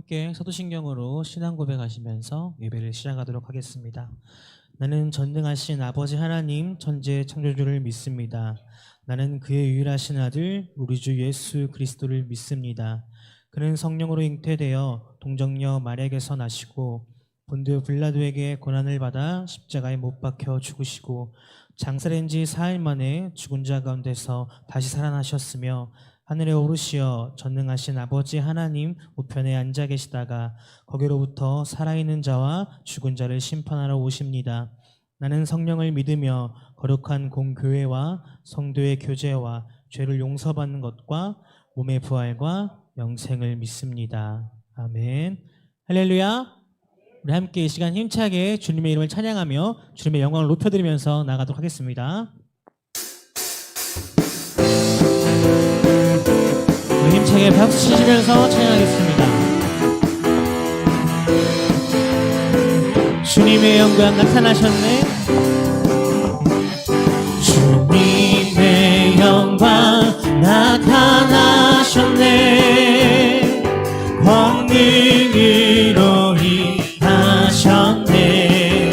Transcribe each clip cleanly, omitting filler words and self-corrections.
함께 사도신경으로 신앙 고백하시면서 예배를 시작하도록 하겠습니다. 나는 전능하신 아버지 하나님 천지의 창조주를 믿습니다. 나는 그의 유일하신 아들 우리 주 예수 그리스도를 믿습니다. 그는 성령으로 잉태되어 동정녀 마리아에게서 나시고 본드 빌라도에게 고난을 받아 십자가에 못 박혀 죽으시고 장사된 지 4일 만에 죽은 자 가운데서 다시 살아나셨으며 하늘에 오르시어 전능하신 아버지 하나님 우편에 앉아 계시다가 거기로부터 살아있는 자와 죽은 자를 심판하러 오십니다. 나는 성령을 믿으며 거룩한 공교회와 성도의 교제와 죄를 용서받는 것과 몸의 부활과 영생을 믿습니다. 아멘. 할렐루야. 우리 함께 이 시간 힘차게 주님의 이름을 찬양하며 주님의 영광을 높여드리면서 나가도록 하겠습니다. 우리 힘차게 박수 치시면서 찬양하겠습니다. 주님의 영광 나타나셨네. 주님의 영광 나타나셨네. 권능으로 임하셨네.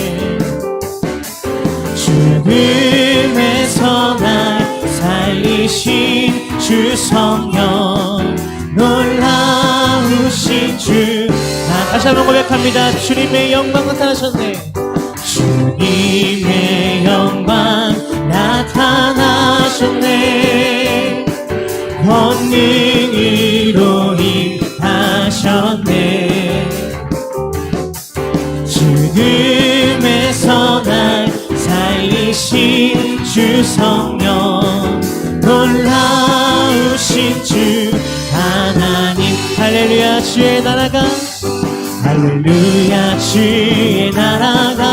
죽음에서 날 살리신 주 성령 놀라우신 주. 다시 한번 고백합니다. 주님의 영광 나타나셨네. 주님의 영광 나타나셨네. 권능으로 임하셨네. 죽음에서 날 살리신 주 성령 놀라우신 주 하나님. 할렐루야. 주의 나라가 할렐루야. 주의 나라가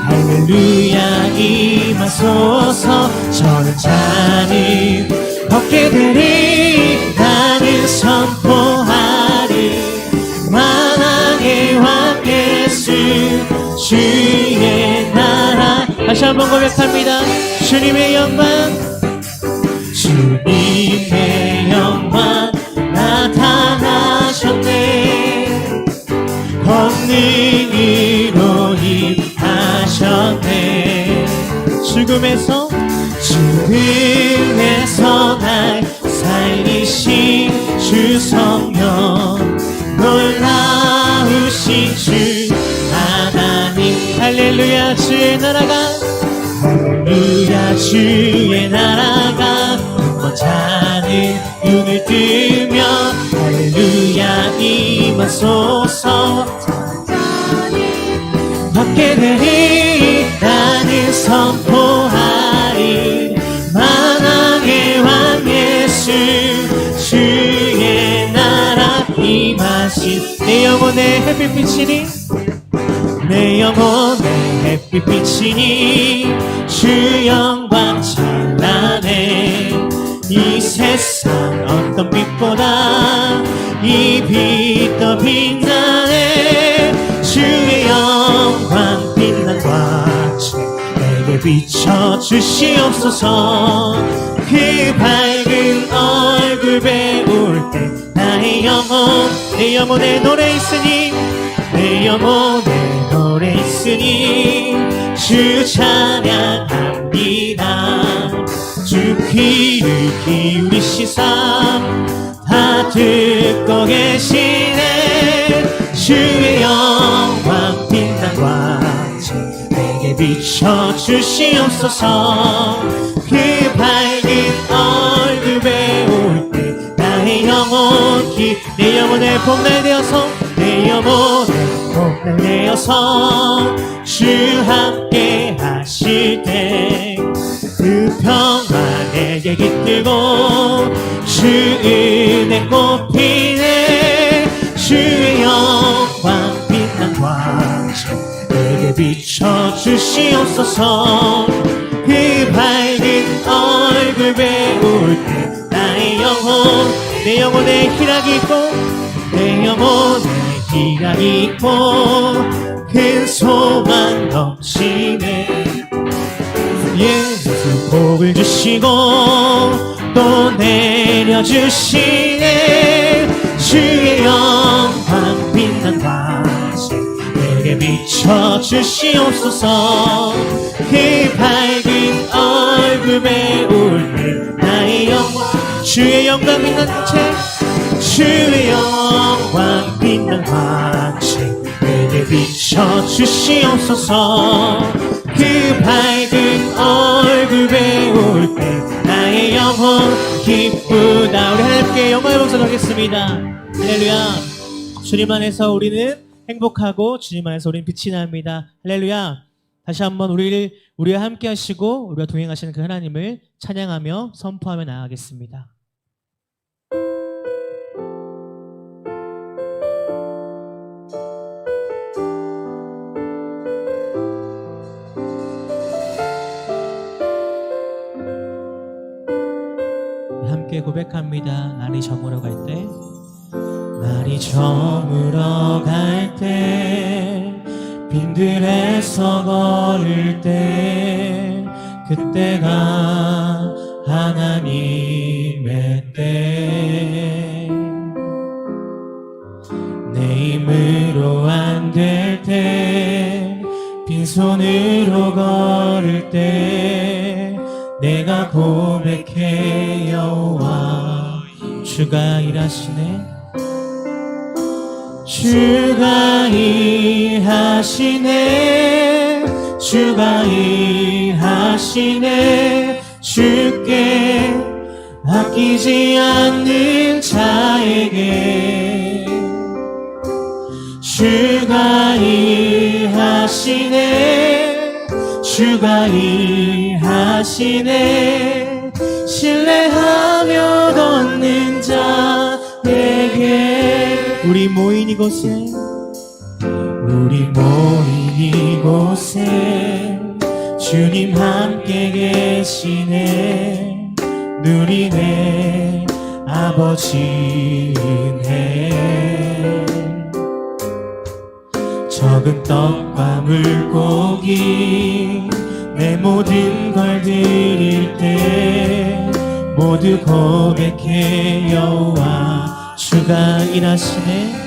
할렐루야 임하소서. 저는 잔을 벗게 되리. 나는 선포하리. 만왕의 왕 예수 주의 나라. 다시 한번 고백합니다. 주님의 영광 주님의 영광 나타나셨네. 권능으로 임하셨네. 죽음에서 날 살리신 주 성령 놀라우신 주 하나님. 할렐루야. 주의 나라가 할렐루야. 주의 나라가 자는 눈을 뜨며 할렐루야 임하소서. 받게 되리. 나는 선포하리. 만왕의 왕 예수 주의 나라 임하신. 내 영혼의 햇빛이니 내 영혼의 햇빛이니 주 영광 찬란해. 이 세상 어떤 빛보다 이 빛 더 빛나네. 주의 영광 빛난 과체 내게 비춰주시옵소서. 그 밝은 얼굴 배울 때 나의 영혼 내 영혼에 노래 있으니 내 영혼에 노래 있으니 주 찬양합니다. 주 귀를 기울이시사 다 듣고 계시네. 주의 영광 빛난 광채 내게 비춰주시옵소서. 그 밝은 얼굴 배울 때 나의 영혼이 내 영혼에 복날되어서 내 영혼에 복날되어서 주 함께 하실 때 그 평화 내게 깃들고 주 은혜 꽃피네. 주의 영광 빛난 광채 내게 비춰주시옵소서. 그 밝은 얼굴 배울 때 나의 영혼 내 영혼에 희락이 있고 내 영혼에 희락이 있고 큰 소망 넘치네. 예수 복을 주시고 또 내려주시네. 주의 영광 빛난 다시 내게 비춰주시옵소서. 그 밝은 얼굴 배울 때 나의 영광, 주의 영광 빛난 채, 주의 영광 빛난 다시 내게 비춰주시옵소서. 그 밝은 얼굴 배울 때 나의 영혼 기쁘다. 우리 하나님께 영광의 박수 하겠습니다. 할렐루야. 주님 안에서 우리는 행복하고 주님 안에서 우리는 빛이 납니다. 할렐루야. 다시 한번 우리와 함께 하시고 우리와 동행하시는 그 하나님을 찬양하며 선포하며 나아가겠습니다. 함께 고백합니다. 날이 저물어 갈 때, 날이 저물어 갈 때, 빈들에서 걸을 때, 그때가 하나님의 때. 내 힘으로 안 될 때, 빈손으로 걸을 때, 내가 고백해 여호와 주가 일하시네. 주가 일하시네. 주가 일하시네. 주께 아끼지 않는 자에게 주가 일하시네. 주가 일하시네. 신뢰하며 걷는 자에게 우리 모인 이곳에 주님 함께 계시네. 누리네 아버지 은혜. 적은 떡과 물고기 내 모든 걸 드릴 때 모두 고백해 여호와 주가 일하시네.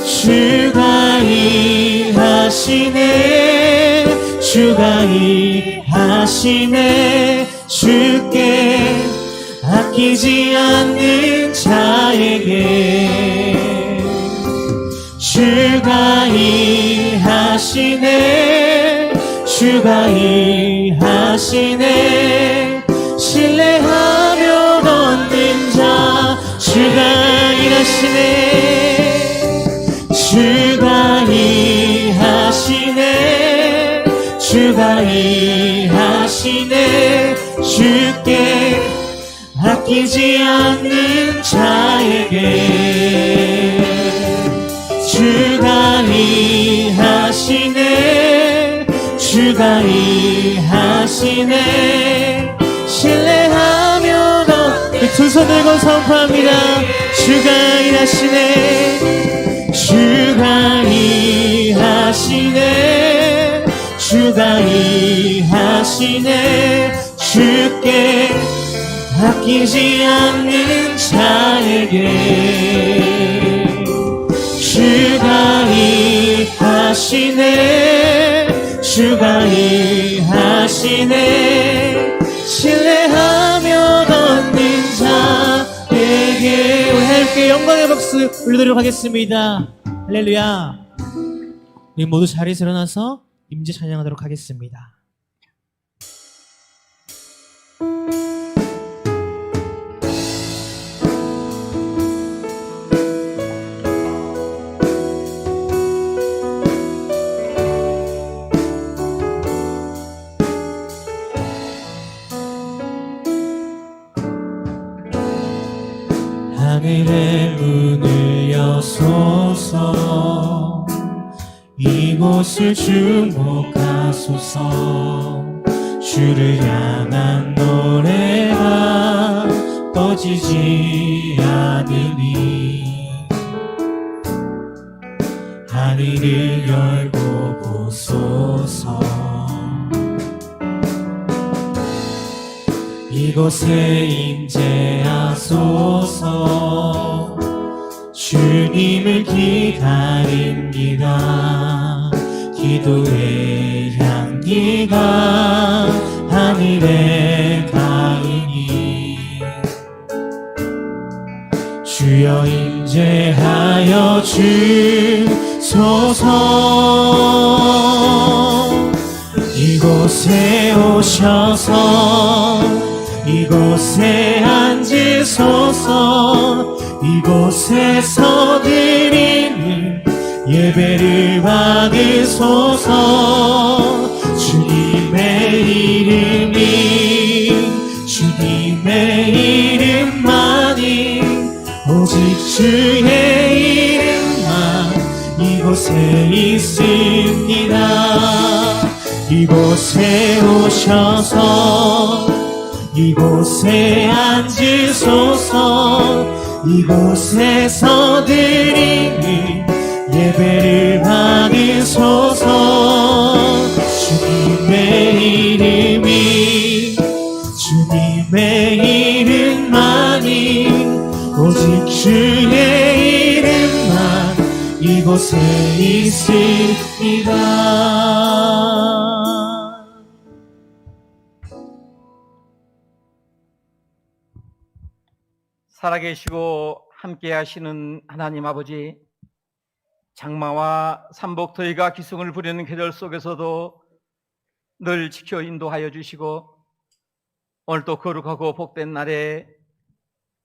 주가 일하시네. 주가 일하시네. 주께 아끼지 않는 자에게 주가 일하시네. 주가 일하시네. 신뢰하며 걷는 자 주가 일하시네. 주가 일하시네. 주가 일하시네. 주께 아끼지 않는 자에게 주가 일하시네. 주가 일하시네. 신뢰하며 두 손 들고 선포합니다. 주가 일하시네. 주가 일하시네. 주가 일하시네. 주께 아끼지 않는 자에게 주가 일하시네. 주가 일하시네. 신뢰하며 걷는 자에게 우리 하나님께 영광의 박수 올려드리도록 하겠습니다. 할렐루야. 우리 모두 자리에서 일어나서 임재 찬양하도록 하겠습니다. 하늘의 문을 여소서. 이곳을 주목하소서. 주를 향한 노래가 꺼지지 않으니 하늘을 열고 보소서. 이곳에 임재하소서. 주님을 기다립니다. 기도의 향기가 하늘에 닿으니 주여 임재하여 주소서. 이곳에 오셔서 이곳에 앉으소서. 이곳에서 드리는 예배를 받으소서. 주님의 이름만이 오직 주의 이름만 이곳에 있습니다. 이곳에 오셔서 이곳에 앉으소서. 이곳에서 드리는 예배를 받으소서. 주님의 이름만이 오직 주의 이름만 이곳에 있습니다. 살아계시고 함께 하시는 하나님 아버지, 장마와 삼복더위가 기승을 부리는 계절 속에서도 늘 지켜 인도하여 주시고 오늘도 거룩하고 복된 날에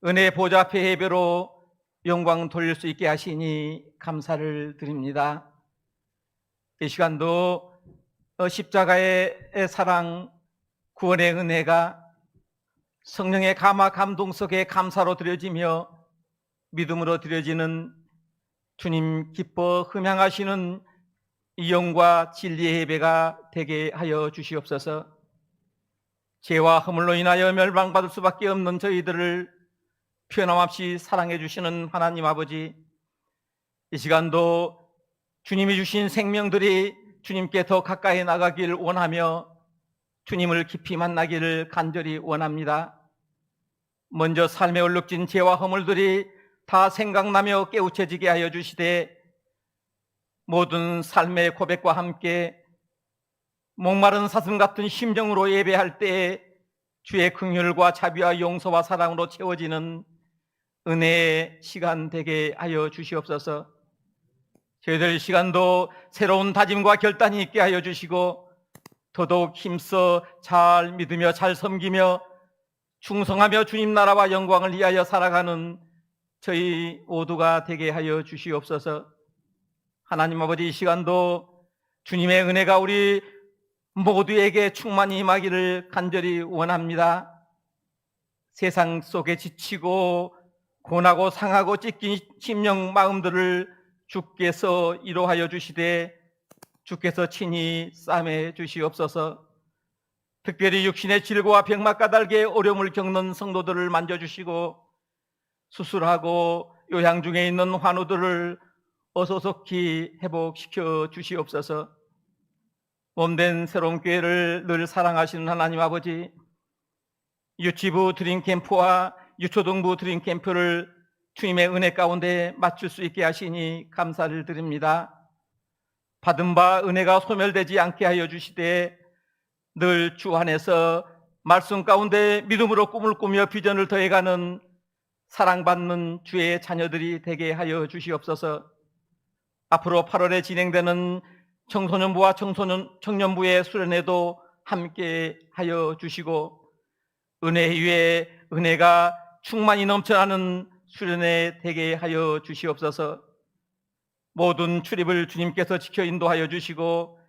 은혜 보좌 앞에 예배로 영광 돌릴 수 있게 하시니 감사를 드립니다. 이 시간도 십자가의 사랑, 구원의 은혜가 성령의 감화 감동 속에 감사로 드려지며 믿음으로 드려지는 주님 기뻐 흠향하시는 이영과 진리의 예배가 되게 하여 주시옵소서. 죄와 허물로 인하여 멸망받을 수밖에 없는 저희들을 변함없이 사랑해 주시는 하나님 아버지, 이 시간도 주님이 주신 생명들이 주님께 더 가까이 나가길 원하며 주님을 깊이 만나기를 간절히 원합니다. 먼저 삶에 얼룩진 죄와 허물들이 다 생각나며 깨우쳐지게 하여 주시되 모든 삶의 고백과 함께 목마른 사슴 같은 심정으로 예배할 때에 주의 긍휼과 자비와 용서와 사랑으로 채워지는 은혜의 시간 되게 하여 주시옵소서. 저희들 시간도 새로운 다짐과 결단이 있게 하여 주시고 더더욱 힘써 잘 믿으며 잘 섬기며 충성하며 주님 나라와 영광을 위하여 살아가는 저희 모두가 되게 하여 주시옵소서. 하나님 아버지, 이 시간도 주님의 은혜가 우리 모두에게 충만히 임하기를 간절히 원합니다. 세상 속에 지치고 고나고 상하고 찢긴 심령 마음들을 주께서 위로하여 주시되 주께서 친히 싸매 주시옵소서. 특별히 육신의 질고와 병맛 까닭에 어려움을 겪는 성도들을 만져주시고 수술하고 요양 중에 있는 환우들을 어소속히 회복시켜 주시옵소서. 몸된 새로운 교회를 늘 사랑하시는 하나님 아버지, 유치부 드림캠프와 유초등부 드림캠프를 주님의 은혜 가운데 맞출 수 있게 하시니 감사를 드립니다. 받은 바 은혜가 소멸되지 않게 하여 주시되 늘 주 안에서 말씀 가운데 믿음으로 꿈을 꾸며 비전을 더해가는 사랑받는 주의 자녀들이 되게 하여 주시옵소서. 앞으로 8월에 진행되는 청소년부와 청년부의 수련회도 함께 하여 주시고 은혜 위에 은혜가 충만히 넘쳐나는 수련회 되게 하여 주시옵소서. 모든 출입을 주님께서 지켜 인도하여 주시고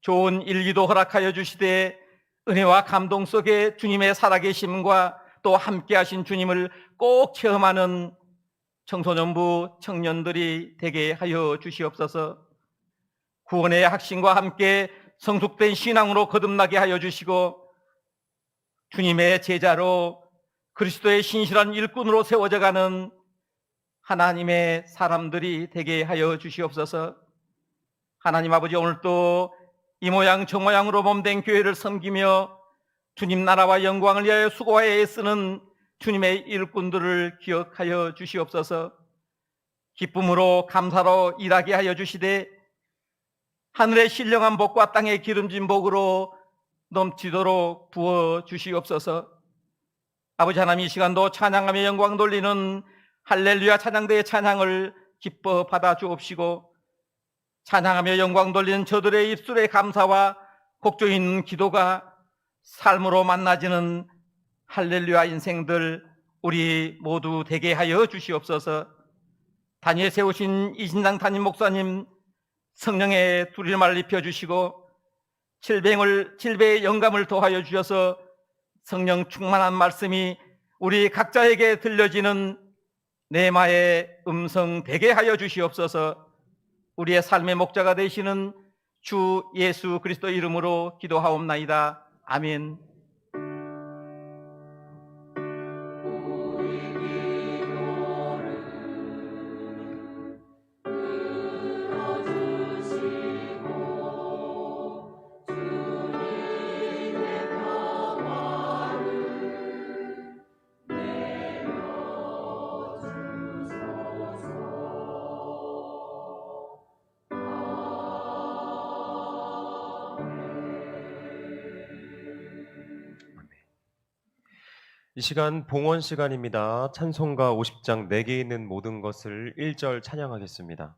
좋은 일기도 허락하여 주시되 은혜와 감동 속에 주님의 살아계심과 또 함께 하신 주님을 꼭 체험하는 청소년부 청년들이 되게 하여 주시옵소서. 구원의 확신과 함께 성숙된 신앙으로 거듭나게 하여 주시고 주님의 제자로 그리스도의 신실한 일꾼으로 세워져가는 하나님의 사람들이 되게 하여 주시옵소서. 하나님 아버지, 오늘도 이 모양 저 모양으로 몸된 교회를 섬기며 주님 나라와 영광을 위하여 수고하여 애쓰는 주님의 일꾼들을 기억하여 주시옵소서. 기쁨으로 감사로 일하게 하여 주시되 하늘의 신령한 복과 땅의 기름진 복으로 넘치도록 부어 주시옵소서. 아버지 하나님, 이 시간도 찬양하며 영광 돌리는 할렐루야 찬양대의 찬양을 기뻐 받아 주옵시고, 찬양하며 영광 돌리는 저들의 입술의 감사와 곡조 있는 기도가 삶으로 만나지는 할렐루야 인생들 우리 모두 되게 하여 주시옵소서. 단위에 세우신 이신당 담임 목사님 성령의 두리마를 입혀주시고 칠배의 영감을 더하여 주셔서 성령 충만한 말씀이 우리 각자에게 들려지는 내마의 음성 되게 하여 주시옵소서. 우리의 삶의 목자가 되시는 주 예수 그리스도 이름으로 기도하옵나이다. 아멘. 이 시간 봉헌 시간입니다. 찬송가 50장 내게 있는 모든 것을 1절 찬양하겠습니다.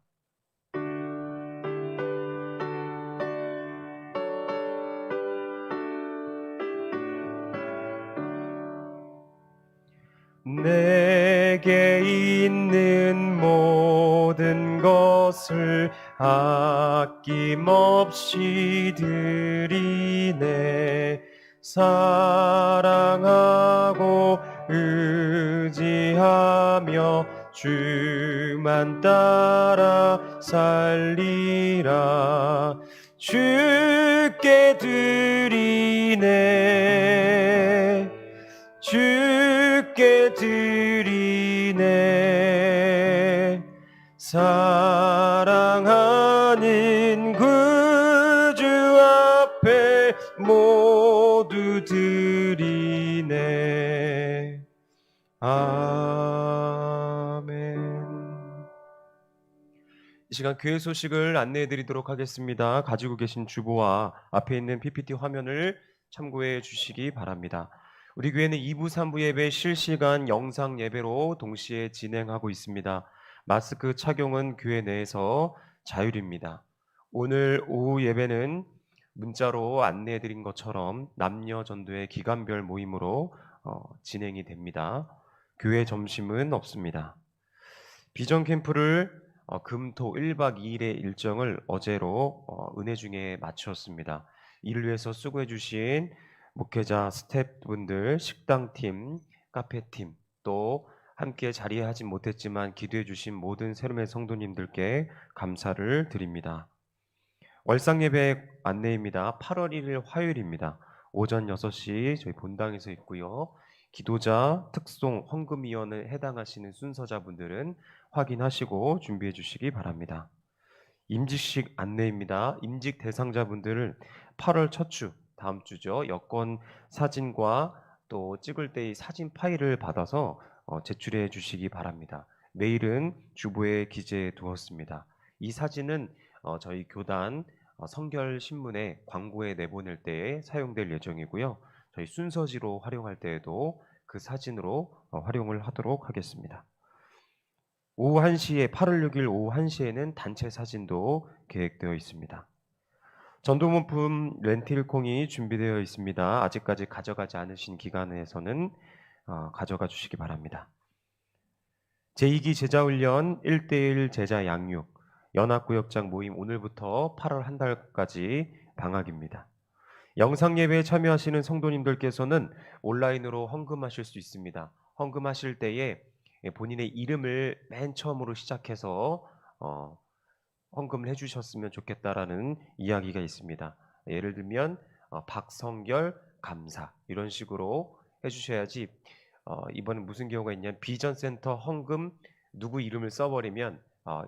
내게 있는 모든 것을 아낌없이 드리네. 사랑하고 의지하며 주만 따라 살리라. 주께 드리네. 주께 드리네. 사랑하는 구주 앞에 모두 드리네. 아멘. 이 시간 교회 소식을 안내해 드리도록 하겠습니다. 가지고 계신 주보와 앞에 있는 PPT 화면을 참고해 주시기 바랍니다. 우리 교회는 2부, 3부 예배 실시간 영상 예배로 동시에 진행하고 있습니다. 마스크 착용은 교회 내에서 자율입니다. 오늘 오후 예배는 문자로 안내해 드린 것처럼 남녀 전도의 기간별 모임으로 진행이 됩니다. 교회 점심은 없습니다. 비전 캠프를 금, 토 1박 2일의 일정을 어제로 은혜 중에 마쳤습니다. 이를 위해서 수고해 주신 목회자, 스태프분들, 식당팀, 카페팀, 또 함께 자리하지 못했지만 기도해 주신 모든 새롬의 성도님들께 감사를 드립니다. 월상예배 안내입니다. 8월 1일 화요일입니다. 오전 6시 저희 본당에서 있고요. 기도자, 특송, 헌금위원회에 해당하시는 순서자분들은 확인하시고 준비해 주시기 바랍니다. 임직식 안내입니다. 임직 대상자분들은 8월 첫 주, 다음 주죠. 여권 사진과 또 찍을 때의 사진 파일을 받아서 제출해 주시기 바랍니다. 메일은 주보에 기재해 두었습니다. 이 사진은 저희 교단 성결 신문에 광고에 내보낼 때에 사용될 예정이고요. 저희 순서지로 활용할 때에도 그 사진으로 활용을 하도록 하겠습니다. 오후 1시에 8월 6일 오후 1시에는 단체 사진도 계획되어 있습니다. 전도문품 렌틸콩이 준비되어 있습니다. 아직까지 가져가지 않으신 기관에서는 가져가 주시기 바랍니다. 제2기 제자훈련 1:1 제자 양육 연합구역장 모임 오늘부터 8월 한 달까지 방학입니다. 영상예배에 참여하시는 성도님들께서는 온라인으로 헌금하실 수 있습니다. 헌금하실 때에 본인의 이름을 맨 처음으로 시작해서 헌금을 해주셨으면 좋겠다라는 이야기가 있습니다. 예를 들면 박성결 감사 이런 식으로 해주셔야지 이번에 무슨 경우가 있냐면 비전센터 헌금 누구 이름을 써버리면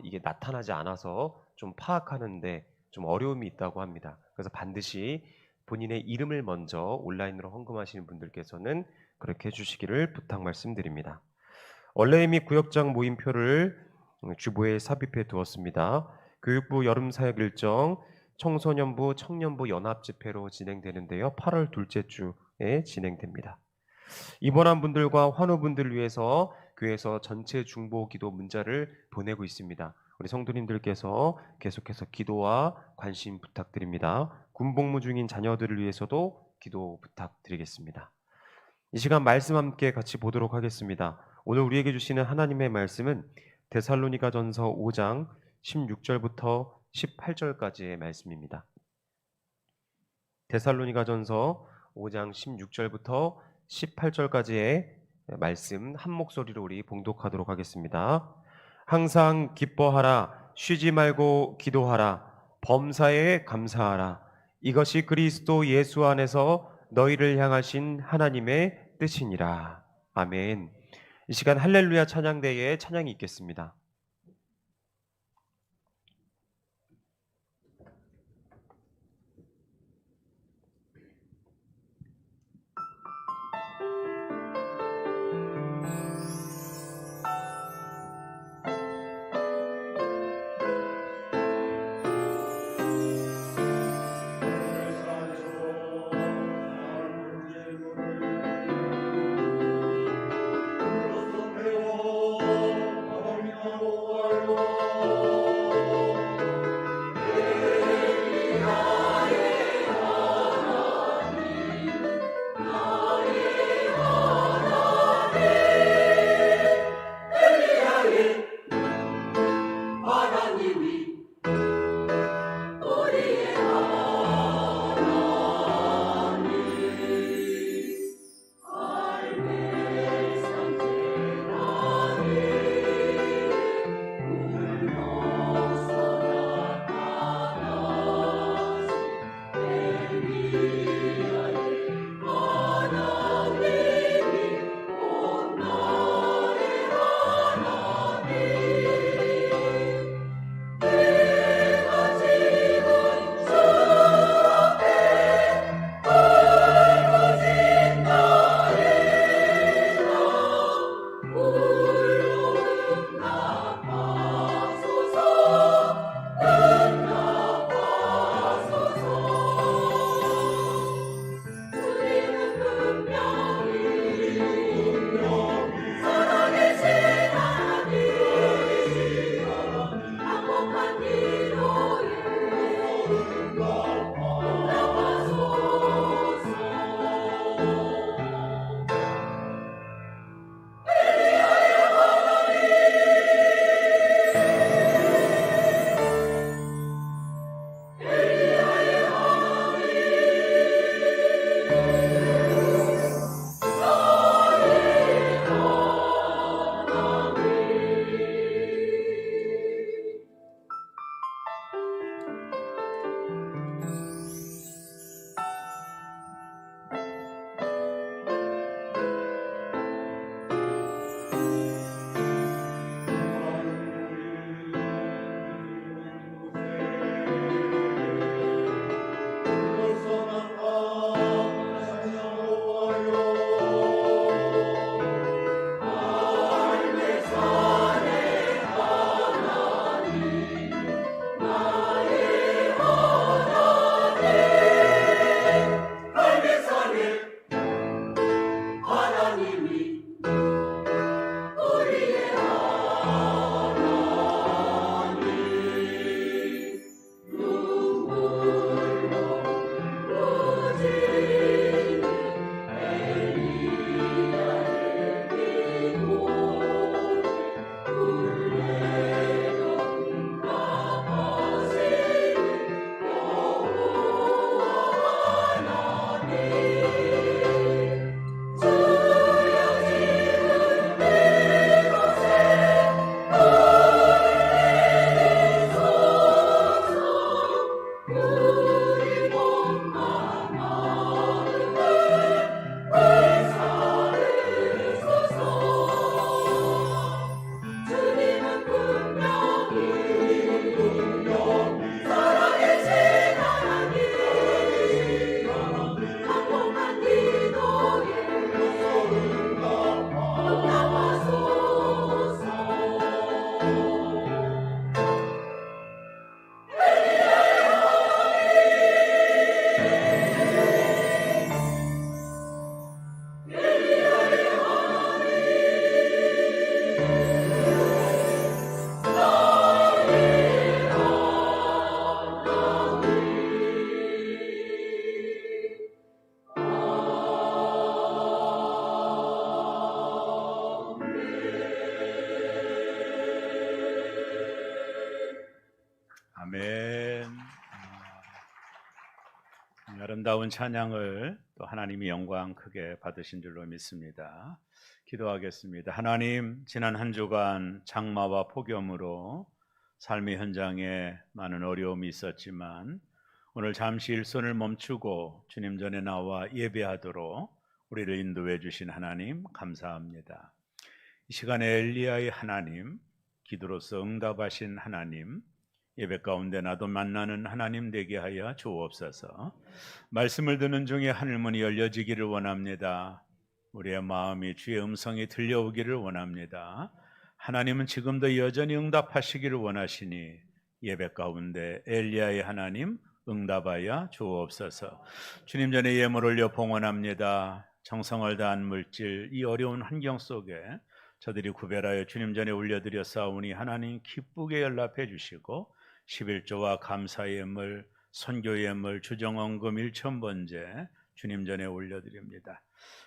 이게 나타나지 않아서 좀 파악하는데 좀 어려움이 있다고 합니다. 그래서 반드시 본인의 이름을 먼저 온라인으로 헌금하시는 분들께서는 그렇게 해주시기를 부탁 말씀드립니다. 원래 이미 구역장 모임표를 주보에 삽입해 두었습니다. 교육부 여름사역 일정 청소년부, 청년부 연합집회로 진행되는데요. 8월 둘째 주에 진행됩니다. 입원한 분들과 환우분들을 위해서 교회에서 전체 중보 기도 문자를 보내고 있습니다. 우리 성도님들께서 계속해서 기도와 관심 부탁드립니다. 군복무 중인 자녀들을 위해서도 기도 부탁드리겠습니다. 이 시간 말씀 함께 같이 보도록 하겠습니다. 오늘 우리에게 주시는 하나님의 말씀은 데살로니가전서 5장 16절부터 18절까지의 말씀입니다. 데살로니가전서 5장 16절부터 18절까지의 말씀 한 목소리로 우리 봉독하도록 하겠습니다. 항상 기뻐하라, 쉬지 말고 기도하라, 범사에 감사하라. 이것이 그리스도 예수 안에서 너희를 향하신 하나님의 뜻이니라. 아멘. 이 시간 할렐루야 찬양대에 찬양이 있겠습니다. 아름다운 찬양을 또 하나님이 영광 크게 받으신 줄로 믿습니다. 기도하겠습니다. 하나님, 지난 한 주간 장마와 폭염으로 삶의 현장에 많은 어려움이 있었지만 오늘 잠시 일손을 멈추고 주님 전에 나와 예배하도록 우리를 인도해 주신 하나님 감사합니다. 이 시간에 엘리야의 하나님, 기도로서 응답하신 하나님, 예배 가운데 나도 만나는 하나님 되게 하여 주옵소서. 말씀을 듣는 중에 하늘문이 열려지기를 원합니다. 우리의 마음이 주의 음성이 들려오기를 원합니다. 하나님은 지금도 여전히 응답하시기를 원하시니 예배 가운데 엘리야의 하나님 응답하여 주옵소서. 주님 전에 예물 올려 봉헌합니다. 정성을 다한 물질, 이 어려운 환경 속에 저들이 구별하여 주님 전에 올려드렸사오니 하나님 기쁘게 연락해 주시고 11조와 감사의 예물, 선교의 예물, 주정헌금 1,000번째 주님 전에 올려드립니다.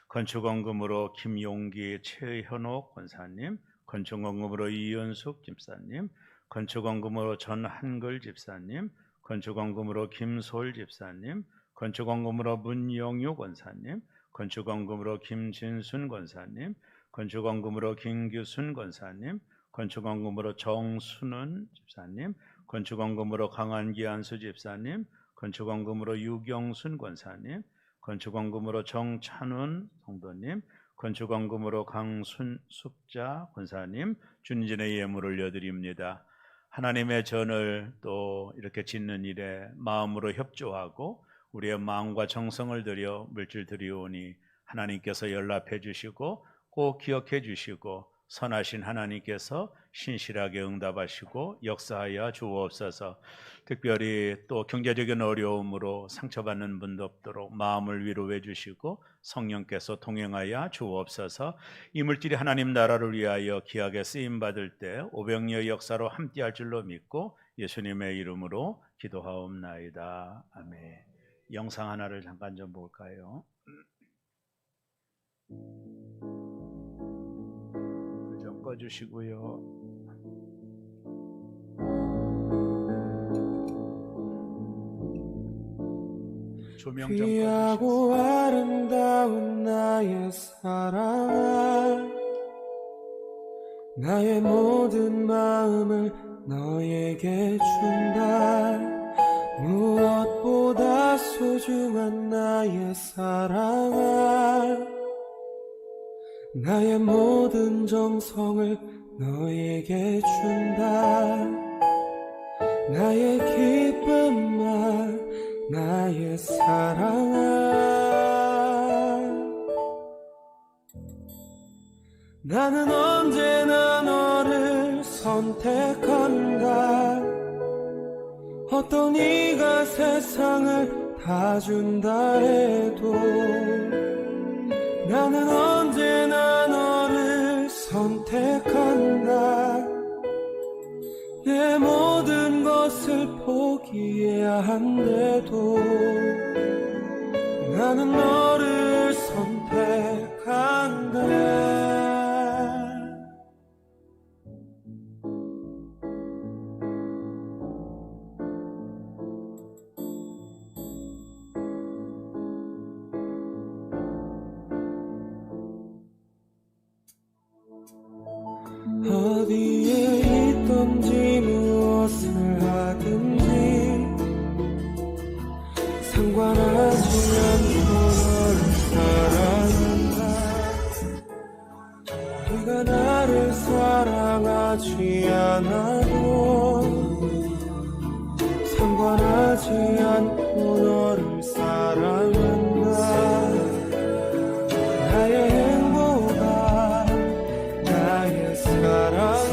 건축헌금으로 김용기, 최현옥 권사님, 건축헌금으로 이연숙 집사님, 건축헌금으로 전한글 집사님, 건축헌금으로 김솔 집사님, 건축헌금으로 문영유 권사님, 건축헌금으로 김진순 권사님, 건축헌금으로 김규순 권사님, 건축헌금으로 정순은 집사님, 건축헌금으로 강한기 안수 집사님, 건축헌금으로 유경순 권사님, 건축헌금으로 정찬훈 성도님, 건축헌금으로 강순숙자 권사님, 준진의 예물을 올려드립니다. 하나님의 전을 또 이렇게 짓는 일에 마음으로 협조하고 우리의 마음과 정성을 들여 물질 드리오니 하나님께서 연락해 주시고 꼭 기억해 주시고 선하신 하나님께서 신실하게 응답하시고 역사하여 주옵소서. 특별히 또 경제적인 어려움으로 상처받는 분도 없도록 마음을 위로해 주시고 성령께서 동행하여 주옵소서. 이 물질이 하나님 나라를 위하여 귀하게 쓰임받을 때 오병이어 역사로 함께할 줄로 믿고 예수님의 이름으로 기도하옵나이다. 아멘. 영상 하나를 잠깐 좀 볼까요? 좀 꺼주시고요. 조명 좀 귀하고 꺼주시겠어요? 아름다운 나의 사랑아, 나의 모든 마음을 너에게 준다. 무엇보다 소중한 나의 사랑아, 나의 모든 정성을 너에게 준다. 나의 기쁨아, 나의 사랑아, 나는 언제나 너를 선택한다. 어떤 이가 세상을 다 준다 해도 나는 언제나 너를 선택한다. 내 모든 것을 포기해야 한데도 나는 너를 선택한다. 어디에 있든지 무엇을 하든지 상관하지 않고 너를 사랑한다. 네가 나를 사랑하지 않아도 상관하지 않고 너를 사랑한다. 나의 행복아, 나의 사랑아,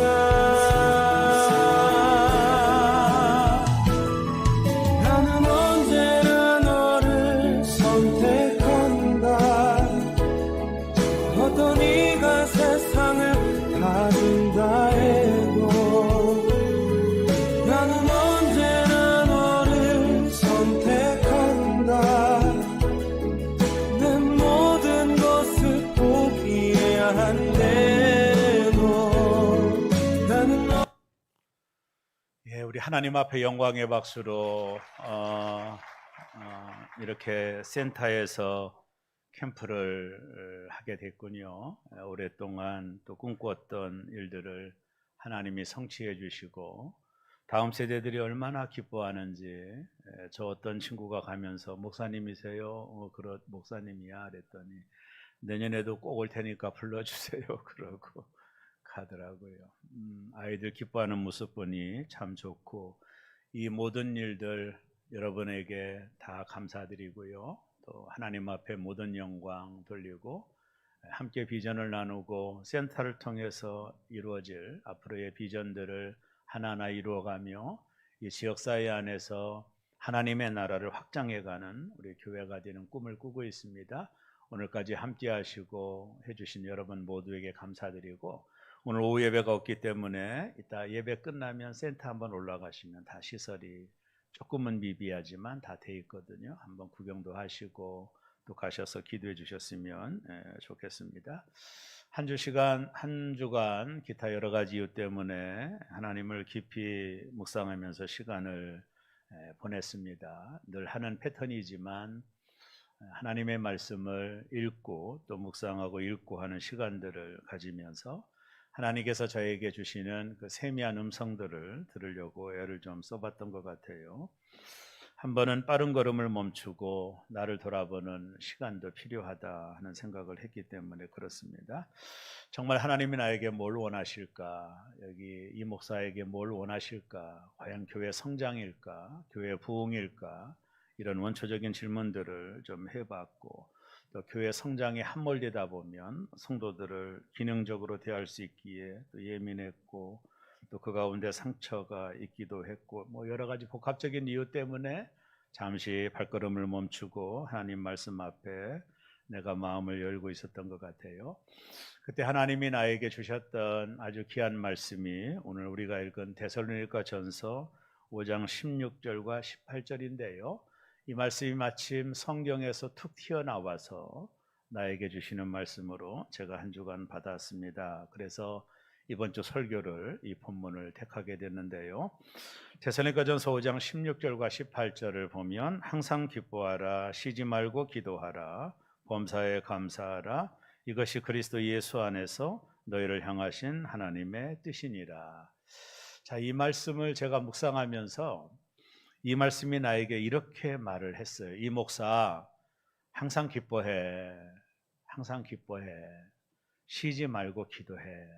나는 언제나 너를 선택한다. 어떤 이가 세상을 다 준다 해도 나는 언제나 너를 선택한다. 내 모든 것을 포기해야 한대도 나는 예, 우리 하나님 앞에 영광의 박수로 이렇게 센터에서 캠프를 하게 됐군요. 오랫동안 또 꿈꿨던 일들을 하나님이 성취해 주시고 다음 세대들이 얼마나 기뻐하는지 저 어떤 친구가 가면서 목사님이세요? 그렇 목사님이야 그랬더니 내년에도 꼭 올 테니까 불러주세요 그러고 가더라고요. 아이들 기뻐하는 모습 보니 참 좋고 이 모든 일들 여러분에게 다 감사드리고요. 또 하나님 앞에 모든 영광 돌리고 함께 비전을 나누고 센터를 통해서 이루어질 앞으로의 비전들을 하나하나 이루어가며 이 지역사회 안에서 하나님의 나라를 확장해가는 우리 교회가 되는 꿈을 꾸고 있습니다. 오늘까지 함께 하시고 해주신 여러분 모두에게 감사드리고 오늘 오후 예배가 없기 때문에 이따 예배 끝나면 센터 한번 올라가시면 다 시설이 조금은 미비하지만 다 돼 있거든요. 한번 구경도 하시고 또 가셔서 기도해 주셨으면 좋겠습니다. 한 주간 기타 여러 가지 이유 때문에 하나님을 깊이 묵상하면서 시간을 보냈습니다. 늘 하는 패턴이지만 하나님의 말씀을 읽고 또 묵상하고 읽고 하는 시간들을 가지면서 하나님께서 저에게 주시는 그 세미한 음성들을 들으려고 애를 좀 써봤던 것 같아요. 한 번은 빠른 걸음을 멈추고 나를 돌아보는 시간도 필요하다 하는 생각을 했기 때문에 그렇습니다. 정말 하나님이 나에게 뭘 원하실까? 여기 이 목사에게 뭘 원하실까? 과연 교회 성장일까? 교회 부흥일까? 이런 원초적인 질문들을 좀 해봤고 또 교회 성장에 함몰되다 보면 성도들을 기능적으로 대할 수 있기에 또 예민했고 또 그 가운데 상처가 있기도 했고 뭐 여러 가지 복합적인 이유 때문에 잠시 발걸음을 멈추고 하나님 말씀 앞에 내가 마음을 열고 있었던 것 같아요. 그때 하나님이 나에게 주셨던 아주 귀한 말씀이 오늘 우리가 읽은 데살로니가 전서 5장 16절과 18절인데요. 이 말씀이 마침 성경에서 툭 튀어나와서 나에게 주시는 말씀으로 제가 한 주간 받았습니다. 그래서 이번 주 설교를 이 본문을 택하게 됐는데요. 데살로니가전서 5장 16절과 18절을 보면 항상 기뻐하라, 쉬지 말고 기도하라, 범사에 감사하라, 이것이 그리스도 예수 안에서 너희를 향하신 하나님의 뜻이니라. 자, 이 말씀을 제가 묵상하면서 이 말씀이 나에게 이렇게 말을 했어요. 이 목사 항상 기뻐해. 항상 기뻐해. 쉬지 말고 기도해.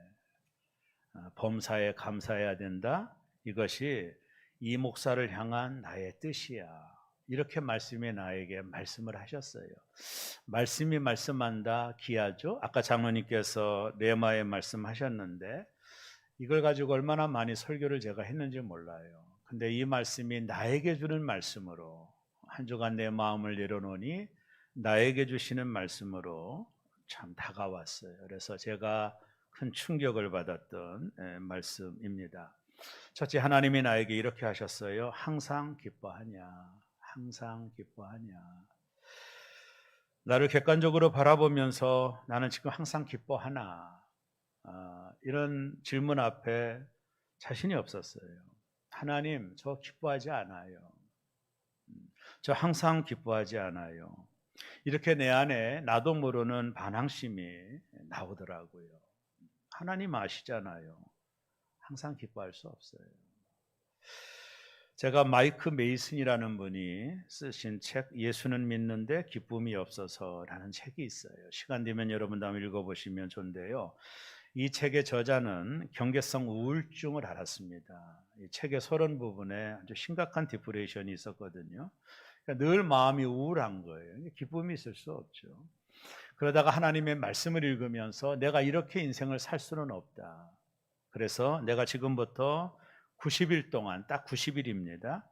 범사에 감사해야 된다. 이것이 이 목사를 향한 나의 뜻이야. 이렇게 말씀이 나에게 말씀을 하셨어요. 말씀이 말씀한다 귀하죠. 아까 장로님께서 레마의 말씀하셨는데 이걸 가지고 얼마나 많이 설교를 제가 했는지 몰라요. 근데 이 말씀이 나에게 주는 말씀으로 한 주간 내 마음을 내려놓으니 나에게 주시는 말씀으로 참 다가왔어요. 그래서 제가 큰 충격을 받았던 말씀입니다. 첫째, 하나님이 나에게 이렇게 하셨어요. 항상 기뻐하냐. 항상 기뻐하냐. 나를 객관적으로 바라보면서 나는 지금 항상 기뻐하나. 이런 질문 앞에 자신이 없었어요. 하나님, 저 기뻐하지 않아요. 저 항상 기뻐하지 않아요. 이렇게 내 안에 나도 모르는 반항심이 나오더라고요. 하나님 아시잖아요. 항상 기뻐할 수 없어요. 제가 마이크 메이슨이라는 분이 쓰신 책 예수는 믿는데 기쁨이 없어서라는 책이 있어요. 시간 되면 여러분도 한번 읽어보시면 좋은데요. 이 책의 저자는 경계성 우울증을 앓았습니다. 이 책의 서론 부분에 아주 심각한 디프레션이 있었거든요. 그러니까 늘 마음이 우울한 거예요. 기쁨이 있을 수 없죠. 그러다가 하나님의 말씀을 읽으면서 내가 이렇게 인생을 살 수는 없다. 그래서 내가 지금부터 90일 동안, 딱 90일입니다.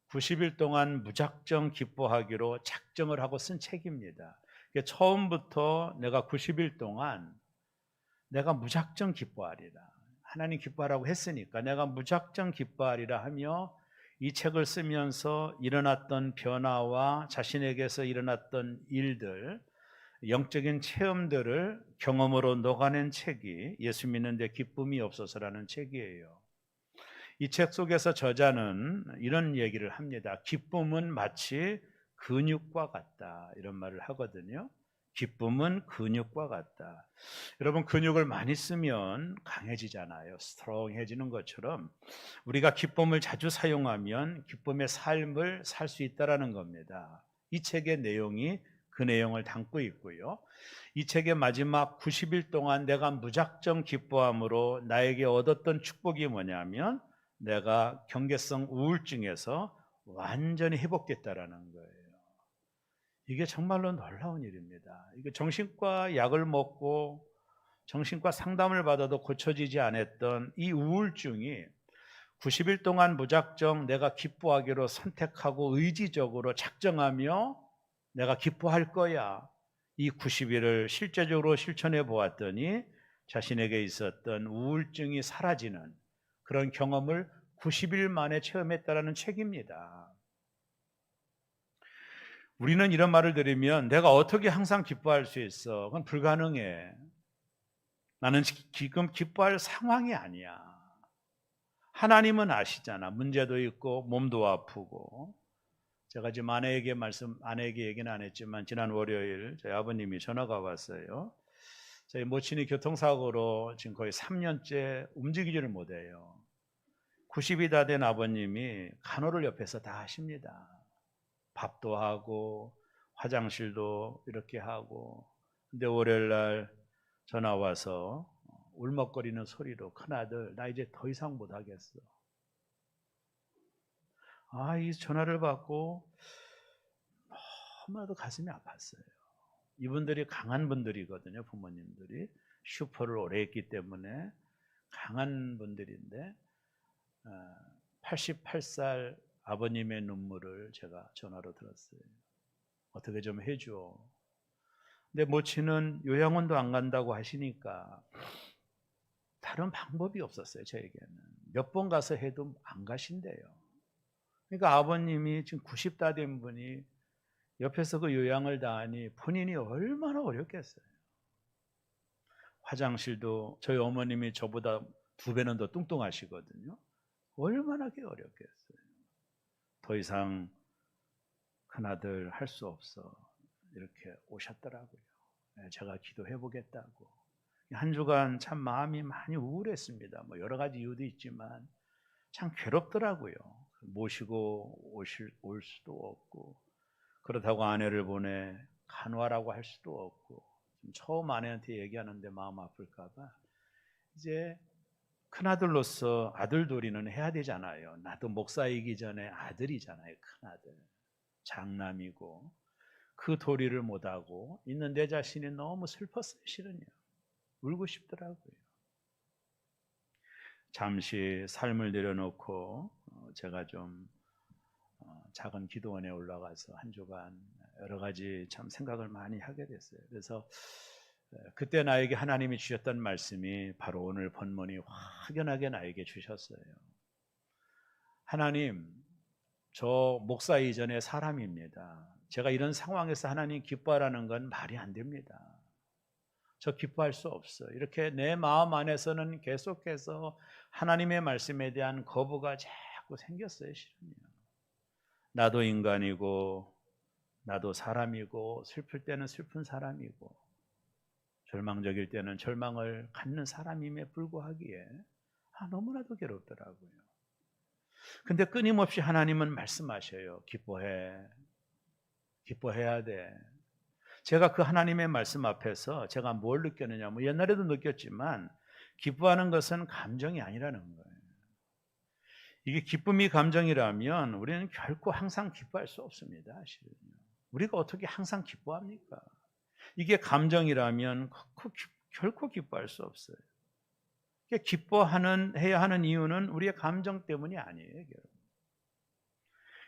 90일 동안 무작정 기뻐하기로 작정을 하고 쓴 책입니다. 처음부터 내가 90일 동안 내가 무작정 기뻐하리라. 하나님 기뻐하라고 했으니까 내가 무작정 기뻐하리라 하며 이 책을 쓰면서 일어났던 변화와 자신에게서 일어났던 일들, 영적인 체험들을 경험으로 녹아낸 책이 예수 믿는데 기쁨이 없어서라는 책이에요. 이 책 속에서 저자는 이런 얘기를 합니다. 기쁨은 마치 근육과 같다 이런 말을 하거든요. 기쁨은 근육과 같다. 여러분 근육을 많이 쓰면 강해지잖아요. 스트롱해지는 것처럼 우리가 기쁨을 자주 사용하면 기쁨의 삶을 살 수 있다라는 겁니다. 이 책의 내용이 그 내용을 담고 있고요. 이 책의 마지막 90일 동안 내가 무작정 기뻐함으로 나에게 얻었던 축복이 뭐냐면 내가 경계성 우울증에서 완전히 회복됐다라는 거예요. 이게 정말로 놀라운 일입니다. 이게 정신과 약을 먹고 정신과 상담을 받아도 고쳐지지 않았던 이 우울증이 90일 동안 무작정 내가 기뻐하기로 선택하고 의지적으로 작정하며 내가 기뻐할 거야. 이 90일을 실제적으로 실천해 보았더니 자신에게 있었던 우울증이 사라지는 그런 경험을 90일 만에 체험했다라는 책입니다. 우리는 이런 말을 들으면 내가 어떻게 항상 기뻐할 수 있어? 그건 불가능해. 나는 지금 기뻐할 상황이 아니야. 하나님은 아시잖아. 문제도 있고 몸도 아프고. 제가 지금 아내에게 얘기는 안 했지만 지난 월요일 저희 아버님이 전화가 왔어요. 저희 모친이 교통사고로 지금 거의 3년째 움직이지를 못해요. 90이 다 된 아버님이 간호를 옆에서 다 하십니다. 밥도 하고 화장실도 이렇게 하고. 근데 월요일 날 전화 와서 울먹거리는 소리로 큰아들 나 이제 더 이상 못하겠어. 이 전화를 받고 너무나도 가슴이 아팠어요. 이분들이 강한 분들이거든요. 부모님들이 슈퍼를 오래 했기 때문에 강한 분들인데 88살 아버님의 눈물을 제가 전화로 들었어요. 어떻게 좀 해줘. 근데 모친은 요양원도 안 간다고 하시니까 다른 방법이 없었어요. 저에게는 몇 번 가서 해도 안 가신대요. 그러니까 아버님이 지금 90 다 된 분이 옆에서 그 요양을 다 하니 본인이 얼마나 어렵겠어요. 화장실도 저희 어머님이 저보다 2배는 더 뚱뚱하시거든요. 얼마나 어렵겠어요. 더 이상 큰아들 할 수 없어 이렇게 오셨더라고요. 제가 기도해 보겠다고. 한 주간 참 마음이 많이 우울했습니다. 뭐 여러 가지 이유도 있지만 참 괴롭더라고요. 모시고 올 수도 없고 그렇다고 아내를 보내 간호하라고 할 수도 없고 처음 아내한테 얘기하는데 마음 아플까 봐 이제 큰아들로서 아들 도리는 해야 되잖아요. 나도 목사이기 전에 아들이잖아요. 큰아들 장남이고 그 도리를 못하고 있는 내 자신이 너무 슬펐어요. 실은요. 울고 싶더라고요. 잠시 삶을 내려놓고 제가 좀 작은 기도원에 올라가서 한 주간 여러 가지 참 생각을 많이 하게 됐어요. 그래서 그때 나에게 하나님이 주셨던 말씀이 바로 오늘 본문이 확연하게 나에게 주셨어요. 하나님, 저 목사 이전의 사람입니다. 제가 이런 상황에서 하나님 기뻐하라는 건 말이 안 됩니다. 저 기뻐할 수 없어요. 이렇게 내 마음 안에서는 계속해서 하나님의 말씀에 대한 거부가 자꾸 생겼어요. 실은요. 나도 인간이고 나도 사람이고 슬플 때는 슬픈 사람이고 절망적일 때는 절망을 갖는 사람임에 불구하기에 너무나도 괴롭더라고요. 근데 끊임없이 하나님은 말씀하셔요. 기뻐해. 기뻐해야 돼. 제가 그 하나님의 말씀 앞에서 제가 뭘 느꼈느냐, 뭐 옛날에도 느꼈지만 기뻐하는 것은 감정이 아니라는 거예요. 이게 기쁨이 감정이라면 우리는 결코 항상 기뻐할 수 없습니다. 사실은요. 우리가 어떻게 항상 기뻐합니까? 이게 감정이라면 결코 기뻐할 수 없어요. 기뻐해야 하는 이유는 우리의 감정 때문이 아니에요.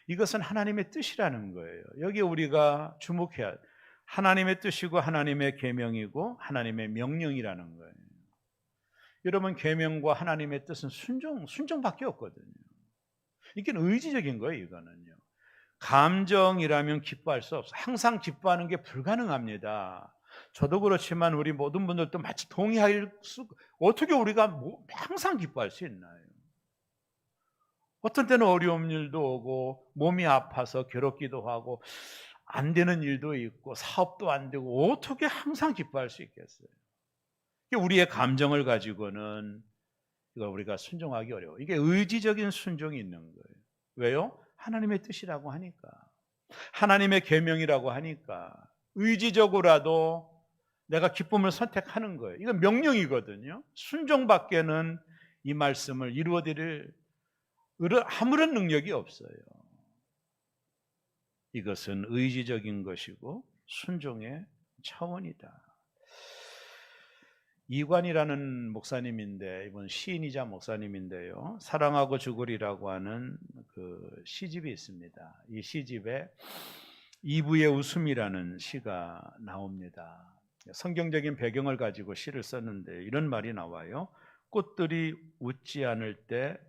이것은 하나님의 뜻이라는 거예요. 여기 우리가 주목해야 하나님의 뜻이고 하나님의 계명이고 하나님의 명령이라는 거예요. 여러분 계명과 하나님의 뜻은 순종밖에 없거든요. 이게 의지적인 거예요. 이거는요. 감정이라면 기뻐할 수 없어요. 항상 기뻐하는 게 불가능합니다. 저도 그렇지만 우리 모든 분들도 마치 동의할 수 어떻게 우리가 항상 기뻐할 수 있나요? 어떤 때는 어려운 일도 오고 몸이 아파서 괴롭기도 하고 안 되는 일도 있고 사업도 안 되고 어떻게 항상 기뻐할 수 있겠어요? 우리의 감정을 가지고는 이걸 우리가 순종하기 어려워. 이게 의지적인 순종이 있는 거예요. 왜요? 하나님의 뜻이라고 하니까. 하나님의 계명이라고 하니까. 의지적으로라도 내가 기쁨을 선택하는 거예요. 이건 명령이거든요. 순종밖에는 이 말씀을 이루어드릴 아무런 능력이 없어요. 이것은 의지적인 것이고 순종의 차원이다. 이관이라는 목사님인데, 이번 시인이자 목사님인데요, 사랑하고 죽으리라고 하는 그 시집이 있습니다. 이 시집에 이브의 웃음이라는 시가 나옵니다. 성경적인 배경을 가지고 시를 썼는데 이런 말이 나와요. 꽃들이 웃지 않을 때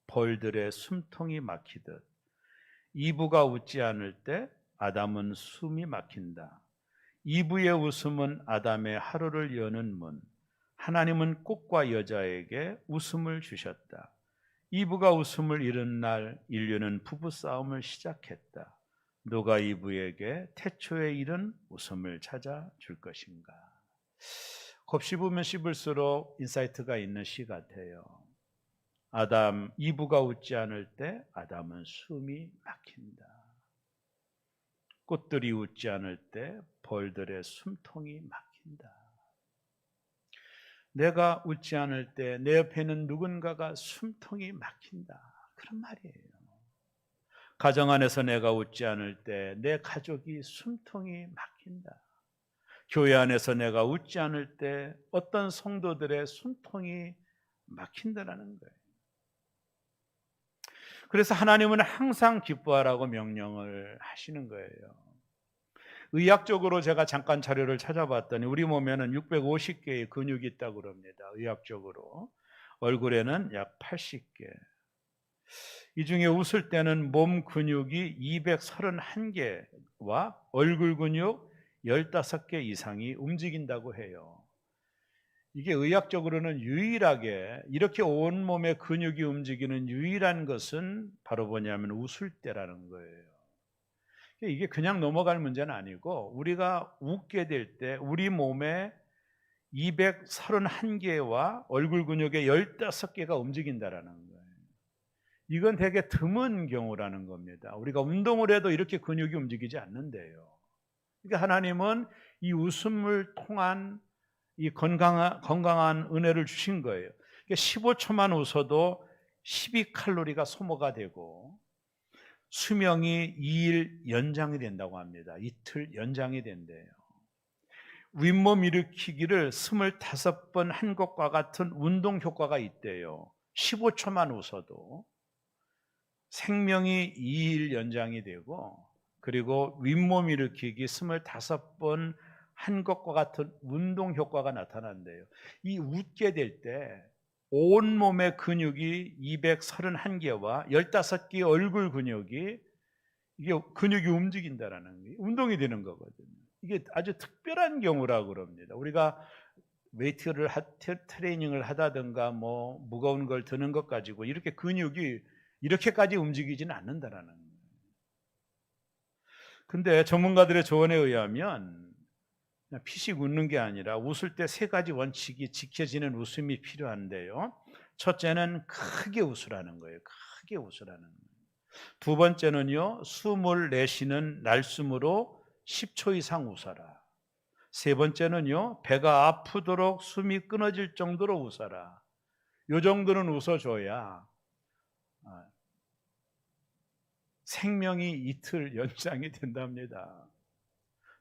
벌들의 숨통이 막히듯 이브가 웃지 않을 때 아담은 숨이 막힌다. 이브의 웃음은 아담의 하루를 여는 문. 하나님은 꽃과 여자에게 웃음을 주셨다. 이브가 웃음을 잃은 날 인류는 부부싸움을 시작했다. 누가 이브에게 태초에 잃은 웃음을 찾아줄 것인가. 곱씹으면 씹을수록 인사이트가 있는 시 같아요. 이브가 웃지 않을 때 아담은 숨이 막힌다. 꽃들이 웃지 않을 때 벌들의 숨통이 막힌다. 내가 웃지 않을 때 내 옆에 있는 누군가가 숨통이 막힌다. 그런 말이에요. 가정 안에서 내가 웃지 않을 때 내 가족이 숨통이 막힌다. 교회 안에서 내가 웃지 않을 때 어떤 성도들의 숨통이 막힌다라는 거예요. 그래서 하나님은 항상 기뻐하라고 명령을 하시는 거예요. 의학적으로 제가 잠깐 자료를 찾아봤더니 우리 몸에는 650개의 근육이 있다고 그럽니다. 의학적으로. 얼굴에는 약 80개. 이 중에 웃을 때는 몸 근육이 231개와 얼굴 근육 15개 이상이 움직인다고 해요. 이게 의학적으로는 유일하게 이렇게 온몸의 근육이 움직이는 유일한 것은 바로 뭐냐면 웃을 때라는 거예요. 이게 그냥 넘어갈 문제는 아니고 우리가 웃게 될 때 우리 몸에 231개와 얼굴 근육의 15개가 움직인다라는 거예요. 이건 되게 드문 경우라는 겁니다. 우리가 운동을 해도 이렇게 근육이 움직이지 않는데요. 그러니까 하나님은 이 웃음을 통한 이 건강한 은혜를 주신 거예요. 그러니까 15초만 웃어도 12칼로리가 소모가 되고 수명이 2일 연장이 된다고 합니다. 이틀 연장이 된대요. 윗몸 일으키기를 25번 한 것과 같은 운동 효과가 있대요. 15초만 웃어도 생명이 2일 연장이 되고, 그리고 윗몸 일으키기 25번 한 것과 같은 운동 효과가 나타난대요. 이 웃게 될 때 온몸의 근육이 231개와 15개의 얼굴 근육이 움직인다라는 게 운동이 되는 거거든요. 이게 아주 특별한 경우라고 그럽니다. 우리가 웨이트를 트레이닝을 하다든가 뭐 무거운 걸 드는 것 가지고 이렇게 근육이 이렇게까지 움직이지는 않는다라는 거예요. 근데 전문가들의 조언에 의하면 피식 웃는 게 아니라 웃을 때 3가지 원칙이 지켜지는 웃음이 필요한데요. 첫째는 크게 웃으라는 거예요. 크게 웃으라는 거예요. 두 번째는요, 숨을 내쉬는 날숨으로 10초 이상 웃어라. 세 번째는요, 배가 아프도록 숨이 끊어질 정도로 웃어라. 요 정도는 웃어줘야 생명이 이틀 연장이 된답니다.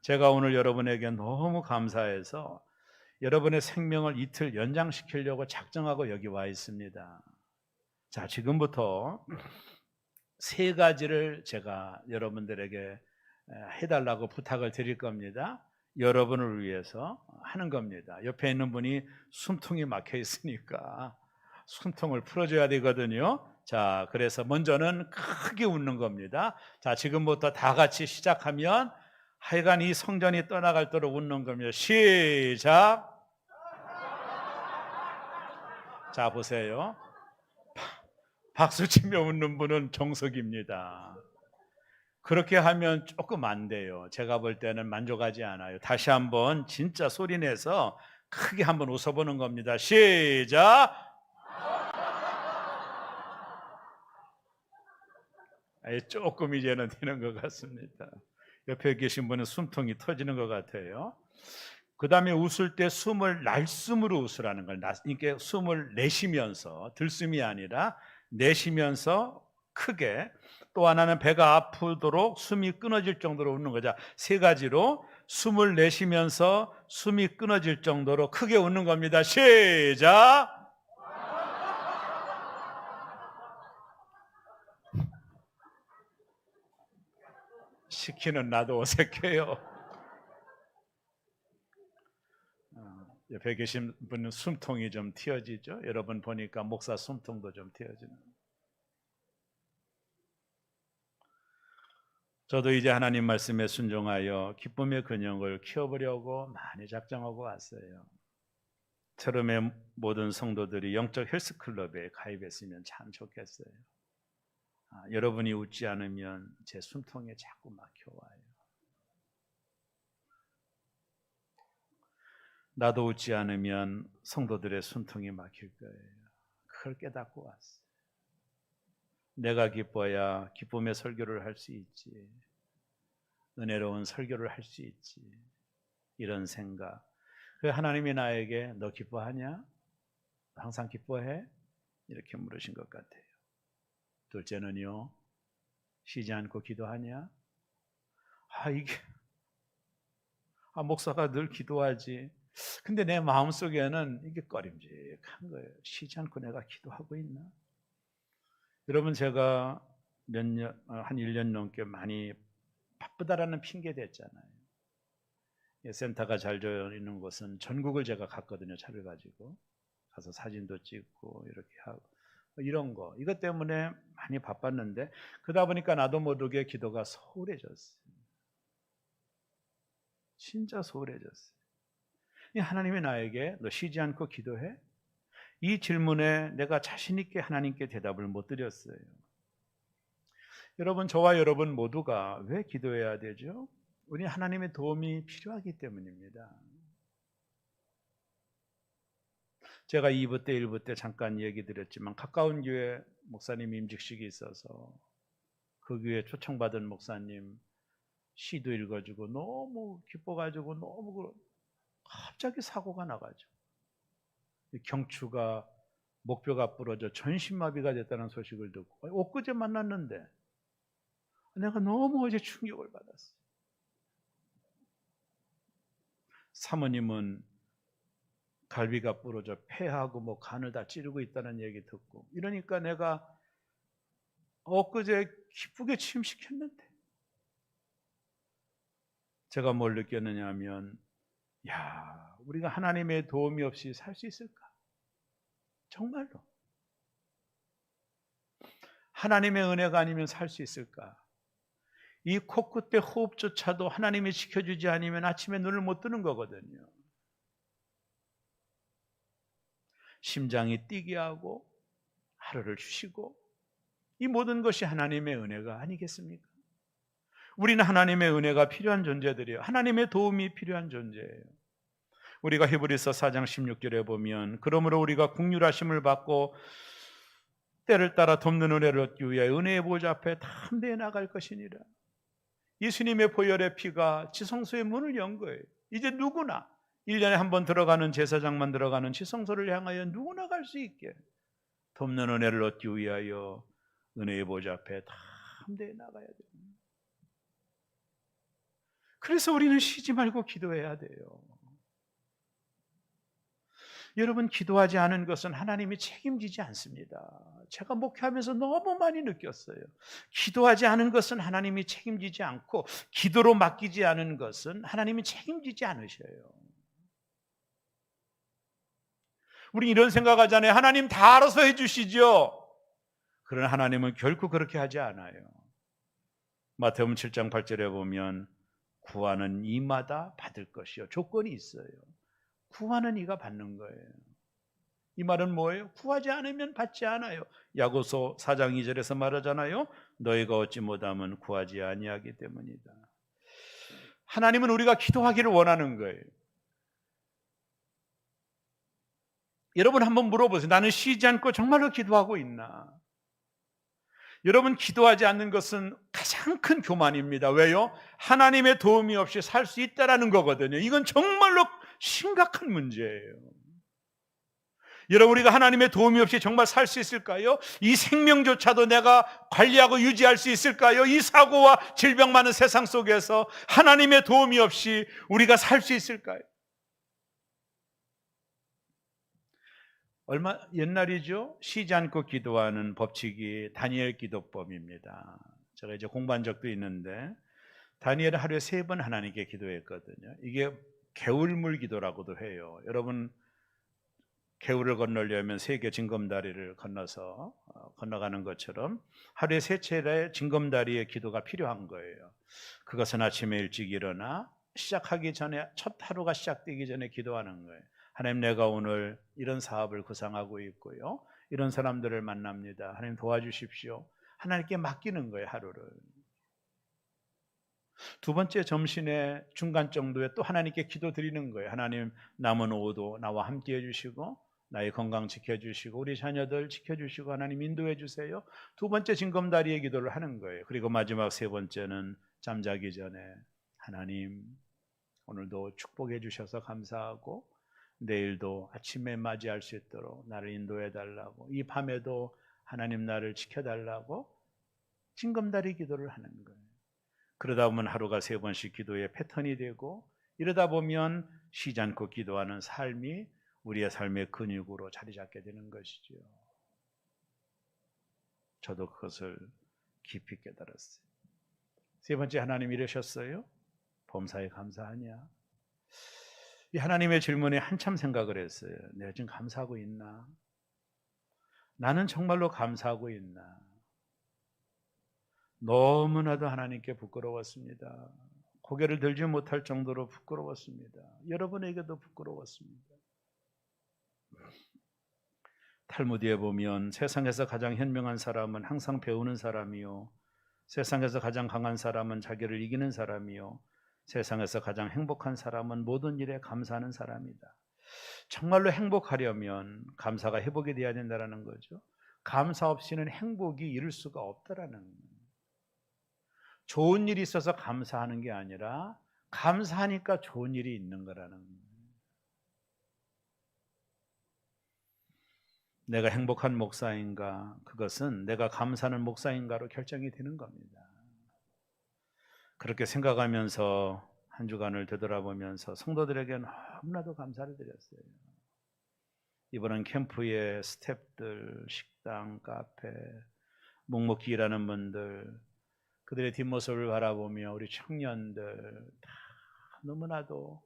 제가 오늘 여러분에게 너무 감사해서 여러분의 생명을 이틀 연장시키려고 작정하고 여기 와 있습니다. 자, 지금부터 3가지를 제가 여러분들에게 해달라고 부탁을 드릴 겁니다. 여러분을 위해서 하는 겁니다. 옆에 있는 분이 숨통이 막혀 있으니까 숨통을 풀어줘야 되거든요. 자, 그래서 먼저는 크게 웃는 겁니다. 자, 지금부터 다 같이 시작하면 하여간 이 성전이 떠나갈도록 웃는 겁니다. 시작. 자, 보세요. 박수치며 웃는 분은 정석입니다. 그렇게 하면 조금 안 돼요. 제가 볼 때는 만족하지 않아요. 다시 한번 진짜 소리내서 크게 한번 웃어보는 겁니다. 시작! 조금 이제는 되는 것 같습니다. 옆에 계신 분은 숨통이 터지는 것 같아요. 그 다음에 웃을 때 숨을 날숨으로 웃으라는 걸, 이렇게 숨을 내쉬면서, 들숨이 아니라 내쉬면서 크게, 또 하나는 배가 아프도록 숨이 끊어질 정도로 웃는 거죠. 세 가지로 숨을 내쉬면서 숨이 끊어질 정도로 크게 웃는 겁니다. 시작! 시키는 나도 어색해요. 옆에 계신 분은 숨통이 좀 튀어지죠. 여러분 보니까 목사 숨통도 좀 튀어지는. 저도 이제 하나님 말씀에 순종하여 기쁨의 근육을 키워보려고 많이 작정하고 왔어요. 처음에 모든 성도들이 영적 헬스클럽에 가입했으면 참 좋겠어요. 여러분이 웃지 않으면 제 숨통에 자꾸 막혀와요. 나도 웃지 않으면 성도들의 숨통이 막힐 거예요. 그걸 깨닫고 왔어요. 내가 기뻐야 기쁨의 설교를 할 수 있지, 은혜로운 설교를 할 수 있지, 이런 생각. 하나님이 나에게 너 기뻐하냐? 항상 기뻐해? 이렇게 물으신 것 같아요. 둘째는요, 쉬지 않고 기도하냐? 목사가 늘 기도하지. 근데 내 마음속에는 이게 꺼림직한 거예요. 쉬지 않고 내가 기도하고 있나? 여러분, 제가 한 1년 넘게 많이 바쁘다라는 핑계 댔잖아요. 센터가 잘 되어 있는 곳은 전국을 제가 갔거든요. 차를 가지고 가서 사진도 찍고 이렇게 하고 이런 거, 이것 때문에 많이 바빴는데 그러다 보니까 나도 모르게 기도가 소홀해졌어요. 진짜 소홀해졌어요. 하나님이 나에게 너 쉬지 않고 기도해? 이 질문에 내가 자신 있게 하나님께 대답을 못 드렸어요. 여러분, 저와 여러분 모두가 왜 기도해야 되죠? 우리 하나님의 도움이 필요하기 때문입니다. 제가 2부 때 1부 때 잠깐 얘기 드렸지만 가까운 교회 목사님 임직식이 있어서 그 교회 초청받은 목사님 시도 읽어주고 너무 기뻐가지고 너무 갑자기 사고가 나가죠. 경추가 목뼈가 부러져 전신마비가 됐다는 소식을 듣고 엊그제 만났는데 내가 너무 어제 충격을 받았어요. 사모님은 갈비가 부러져 폐하고 간을 다 찌르고 있다는 얘기 듣고, 이러니까 내가 엊그제 기쁘게 취임시켰는데 제가 뭘 느꼈느냐 하면, 우리가 하나님의 도움이 없이 살 수 있을까? 정말로 하나님의 은혜가 아니면 살 수 있을까? 이 코끝의 호흡조차도 하나님이 지켜주지 않으면 아침에 눈을 못 뜨는 거거든요. 심장이 뛰게 하고 하루를 쉬고, 이 모든 것이 하나님의 은혜가 아니겠습니까? 우리는 하나님의 은혜가 필요한 존재들이에요. 하나님의 도움이 필요한 존재예요. 우리가 히브리서 4장 16절에 보면, 그러므로 우리가 긍휼하심을 받고 때를 따라 돕는 은혜를 얻기 위하여 은혜의 보좌 앞에 담대히 나갈 것이니라. 예수님의 보혈의 피가 지성소의 문을 연 거예요. 이제 누구나 1년에 한 번 들어가는 제사장만 들어가는 지성소를 향하여 누구나 갈 수 있게 돕는 은혜를 얻기 위하여 은혜의 보좌 앞에 담대히 나가야 됩니다. 그래서 우리는 쉬지 말고 기도해야 돼요. 여러분, 기도하지 않은 것은 하나님이 책임지지 않습니다. 제가 목회하면서 너무 많이 느꼈어요. 기도하지 않은 것은 하나님이 책임지지 않고, 기도로 맡기지 않은 것은 하나님이 책임지지 않으셔요. 우리 이런 생각하잖아요. 하나님 다 알아서 해주시죠. 그러나 하나님은 결코 그렇게 하지 않아요. 마태복음 7장 8절에 보면, 구하는 이마다 받을 것이요, 조건이 있어요. 구하는 이가 받는 거예요. 이 말은 뭐예요? 구하지 않으면 받지 않아요. 야고보서 4장 2절에서 말하잖아요. 너희가 얻지 못하면 구하지 아니하기 때문이다. 하나님은 우리가 기도하기를 원하는 거예요. 여러분 한번 물어보세요. 나는 쉬지 않고 정말로 기도하고 있나? 여러분, 기도하지 않는 것은 가장 큰 교만입니다. 왜요? 하나님의 도움이 없이 살 수 있다라는 거거든요. 이건 정말로 심각한 문제예요. 여러분, 우리가 하나님의 도움이 없이 정말 살 수 있을까요? 이 생명조차도 내가 관리하고 유지할 수 있을까요? 이 사고와 질병 많은 세상 속에서 하나님의 도움이 없이 우리가 살 수 있을까요? 얼마 옛날이죠. 쉬지 않고 기도하는 법칙이 다니엘 기도법입니다. 제가 이제 공부한 적도 있는데 다니엘은 하루에 3번 하나님께 기도했거든요. 이게 개울물 기도라고도 해요. 여러분, 개울을 건너려면 3개 징검다리를 건너서 건너가는 것처럼 하루에 3차례 징검다리의 기도가 필요한 거예요. 그것은 아침에 일찍 일어나 시작하기 전에, 첫 하루가 시작되기 전에 기도하는 거예요. 하나님, 내가 오늘 이런 사업을 구상하고 있고요, 이런 사람들을 만납니다. 하나님 도와주십시오. 하나님께 맡기는 거예요, 하루를. 두 번째 점심에 중간 정도에 또 하나님께 기도 드리는 거예요. 하나님, 남은 오후도 나와 함께 해주시고 나의 건강 지켜주시고 우리 자녀들 지켜주시고 하나님 인도해 주세요. 두 번째 징검다리의 기도를 하는 거예요. 그리고 마지막 3번째는 잠자기 전에 하나님, 오늘도 축복해 주셔서 감사하고 내일도 아침에 맞이할 수 있도록 나를 인도해 달라고, 이 밤에도 하나님 나를 지켜달라고 징검다리 기도를 하는 거예요. 그러다 보면 하루가 3번씩 기도의 패턴이 되고, 이러다 보면 쉬지 않고 기도하는 삶이 우리의 삶의 근육으로 자리 잡게 되는 것이죠. 저도 그것을 깊이 깨달았어요. 3번째, 하나님 이러셨어요? 범사에 감사하냐? 이 하나님의 질문에 한참 생각을 했어요. 내가 지금 감사하고 있나? 나는 정말로 감사하고 있나? 너무나도 하나님께 부끄러웠습니다. 고개를 들지 못할 정도로 부끄러웠습니다. 여러분에게도 부끄러웠습니다. 탈무드에 보면 세상에서 가장 현명한 사람은 항상 배우는 사람이요, 세상에서 가장 강한 사람은 자기를 이기는 사람이요, 세상에서 가장 행복한 사람은 모든 일에 감사하는 사람이다. 정말로 행복하려면 감사가 회복이 돼야 된다는 거죠. 감사 없이는 행복이 이룰 수가 없다라는 거예요. 좋은 일이 있어서 감사하는 게 아니라 감사하니까 좋은 일이 있는 거라는 거예요. 내가 행복한 목사인가, 그것은 내가 감사하는 목사인가로 결정이 되는 겁니다. 그렇게 생각하면서 한 주간을 되돌아보면서 성도들에게 너무나도 감사를 드렸어요. 이번은 캠프의 스태프들, 식당, 카페, 묵묵히 일하는 분들, 그들의 뒷모습을 바라보며 우리 청년들 다 너무나도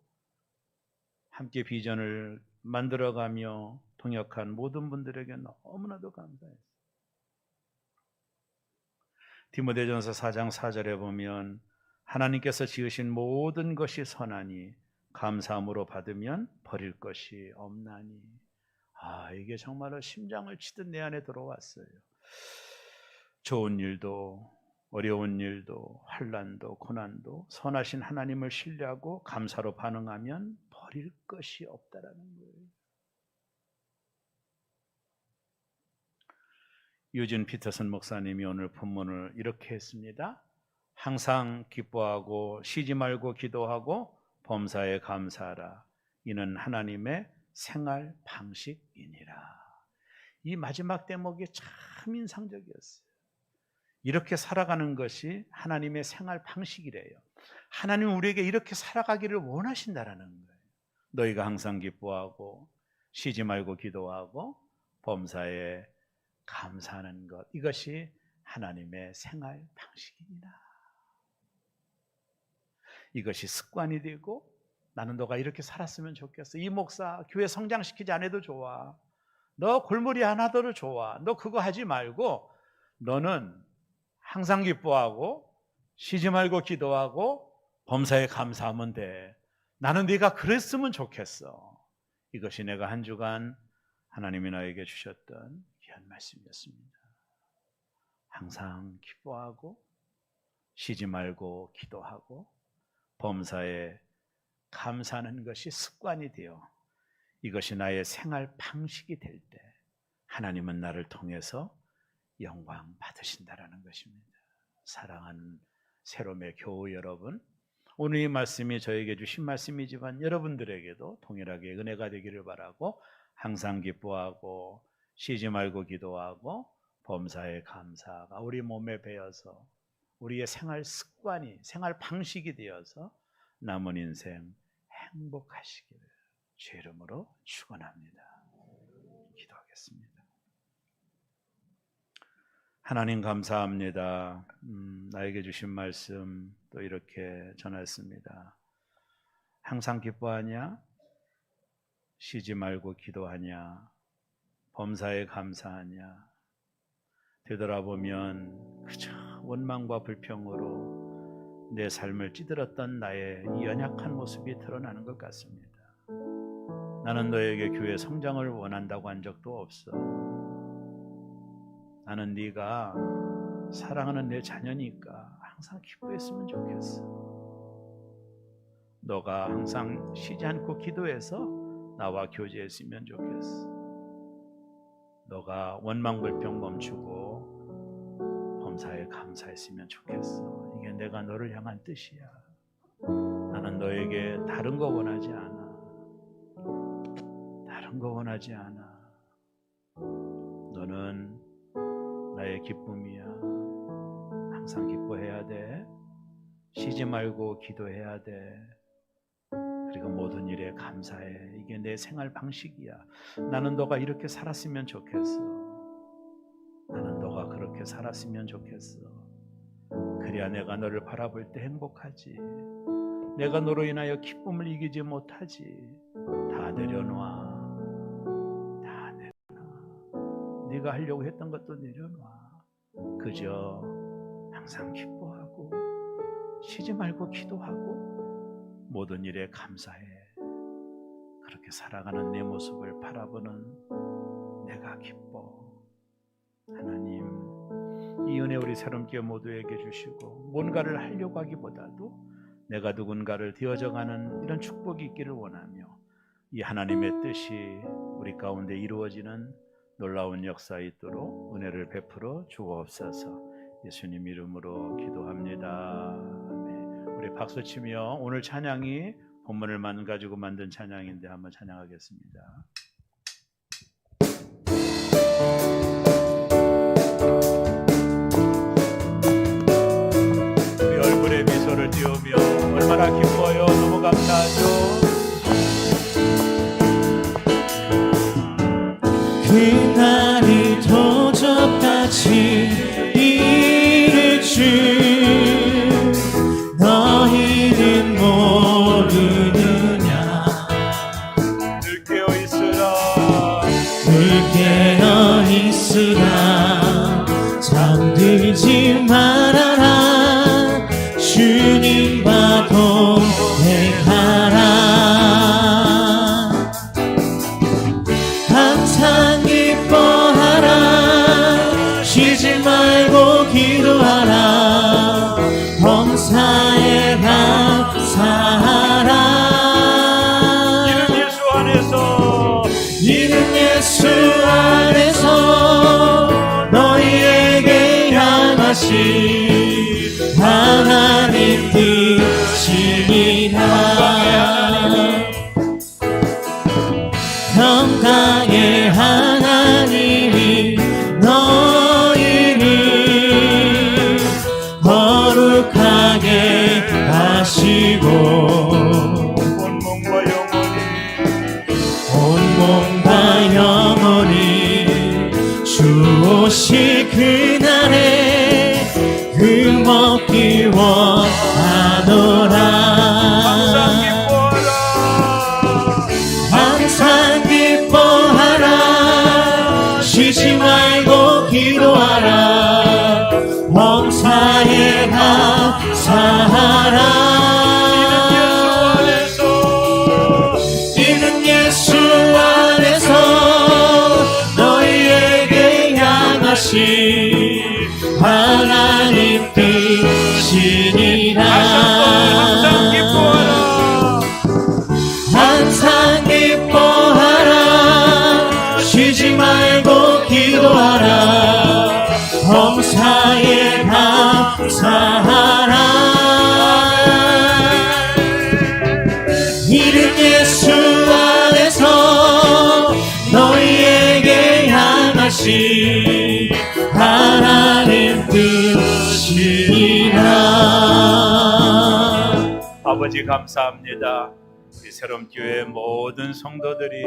함께 비전을 만들어가며 동역한 모든 분들에게 너무나도 감사했어요. 디모데전서 4장 4절에 보면 하나님께서 지으신 모든 것이 선하니 감사함으로 받으면 버릴 것이 없나니. 이게 정말로 심장을 치듯 내 안에 들어왔어요. 좋은 일도 어려운 일도 환난도 고난도 선하신 하나님을 신뢰하고 감사로 반응하면 버릴 것이 없다라는 거예요. 유진 피터슨 목사님이 오늘 본문을 이렇게 했습니다. 항상 기뻐하고 쉬지 말고 기도하고 범사에 감사하라. 이는 하나님의 생활 방식이니라. 이 마지막 대목이 참 인상적이었어요. 이렇게 살아가는 것이 하나님의 생활 방식이래요. 하나님은 우리에게 이렇게 살아가기를 원하신다라는 거예요. 너희가 항상 기뻐하고 쉬지 말고 기도하고 범사에 감사하는 것, 이것이 하나님의 생활 방식이니라. 이것이 습관이 되고, 나는 너가 이렇게 살았으면 좋겠어. 이 목사 교회 성장시키지 않아도 좋아. 너 골머리 하나더러 좋아. 너 그거 하지 말고 너는 항상 기뻐하고 쉬지 말고 기도하고 범사에 감사하면 돼. 나는 네가 그랬으면 좋겠어. 이것이 내가 한 주간 하나님이 나에게 주셨던 귀한 말씀이었습니다. 항상 기뻐하고 쉬지 말고 기도하고 범사에 감사하는 것이 습관이 되어 이것이 나의 생활 방식이 될 때 하나님은 나를 통해서 영광 받으신다라는 것입니다. 사랑하는 새롬의 교우 여러분, 오늘 이 말씀이 저에게 주신 말씀이지만 여러분들에게도 동일하게 은혜가 되기를 바라고 항상 기뻐하고 쉬지 말고 기도하고 범사에 감사가 우리 몸에 배어서 우리의 생활 습관이 생활 방식이 되어서 남은 인생 행복하시기를 주의 이름으로 축원합니다. 기도하겠습니다. 하나님 감사합니다. 나에게 주신 말씀 또 이렇게 전했습니다. 항상 기뻐하냐? 쉬지 말고 기도하냐? 범사에 감사하냐? 되돌아보면 그저 원망과 불평으로 내 삶을 찌들었던 나의 이 연약한 모습이 드러나는 것 같습니다. 나는 너에게 교회 성장을 원한다고 한 적도 없어. 나는 네가 사랑하는 내 자녀니까 항상 기뻐했으면 좋겠어. 너가 항상 쉬지 않고 기도해서 나와 교제했으면 좋겠어. 너가 원망불평 멈추고 범사에 감사했으면 좋겠어. 이게 내가 너를 향한 뜻이야. 나는 너에게 다른 거 원하지 않아. 다른 거 원하지 않아. 너는 나의 기쁨이야. 항상 기뻐해야 돼. 쉬지 말고 기도해야 돼. 그리고 모든 일에 감사해. 이게 내 생활 방식이야. 나는 너가 이렇게 살았으면 좋겠어. 나는 너가 그렇게 살았으면 좋겠어. 그래야 내가 너를 바라볼 때 행복하지. 내가 너로 인하여 기쁨을 이기지 못하지. 다 내려놔. 다 내려놔. 네가 하려고 했던 것도 내려놔. 그저 항상 기뻐하고 쉬지 말고 기도하고 모든 일에 감사해. 그렇게 살아가는 내 모습을 바라보는 내가 기뻐. 하나님, 이 은혜 우리 새롬교회 모두에게 주시고 뭔가를 하려고 하기보다도 내가 누군가를 되어져가는 이런 축복이 있기를 원하며 이 하나님의 뜻이 우리 가운데 이루어지는 놀라운 역사 있도록 은혜를 베풀어 주옵소서. 예수님 이름으로 기도합니다. 아멘. 우리 박수치며 오늘 찬양이 본문을 가지고 만든 찬양인데 한번 찬양하겠습니다. 우리 얼굴에 미소를 띄우며 얼마나 기뻐요. 너무 감사하죠. 그날이 도적같이 이를 줄 너희는 모르느냐. 늘 깨어 있으라. 늘 깨어 있으라. 잠들지 말아라. 주님과 동행하라. 항상 기뻐하라. 쉬지 말고 기도하라. 범사에 감사하라. 이는 예수 안에서 이는 예수 안에서 너희에게 향하신 하나님 뜻이니라. 평강의 하나님이 너희를 거룩하게 하시고 온몸과 영혼이 주 오실 그날에 금없기 원하노라. 항상 기뻐하라. 쉬지 말고 기도하라. 범사에 감사하라. 이는 예수 안에서 아버지 감사합니다. 우리 새롬교회 모든 성도들이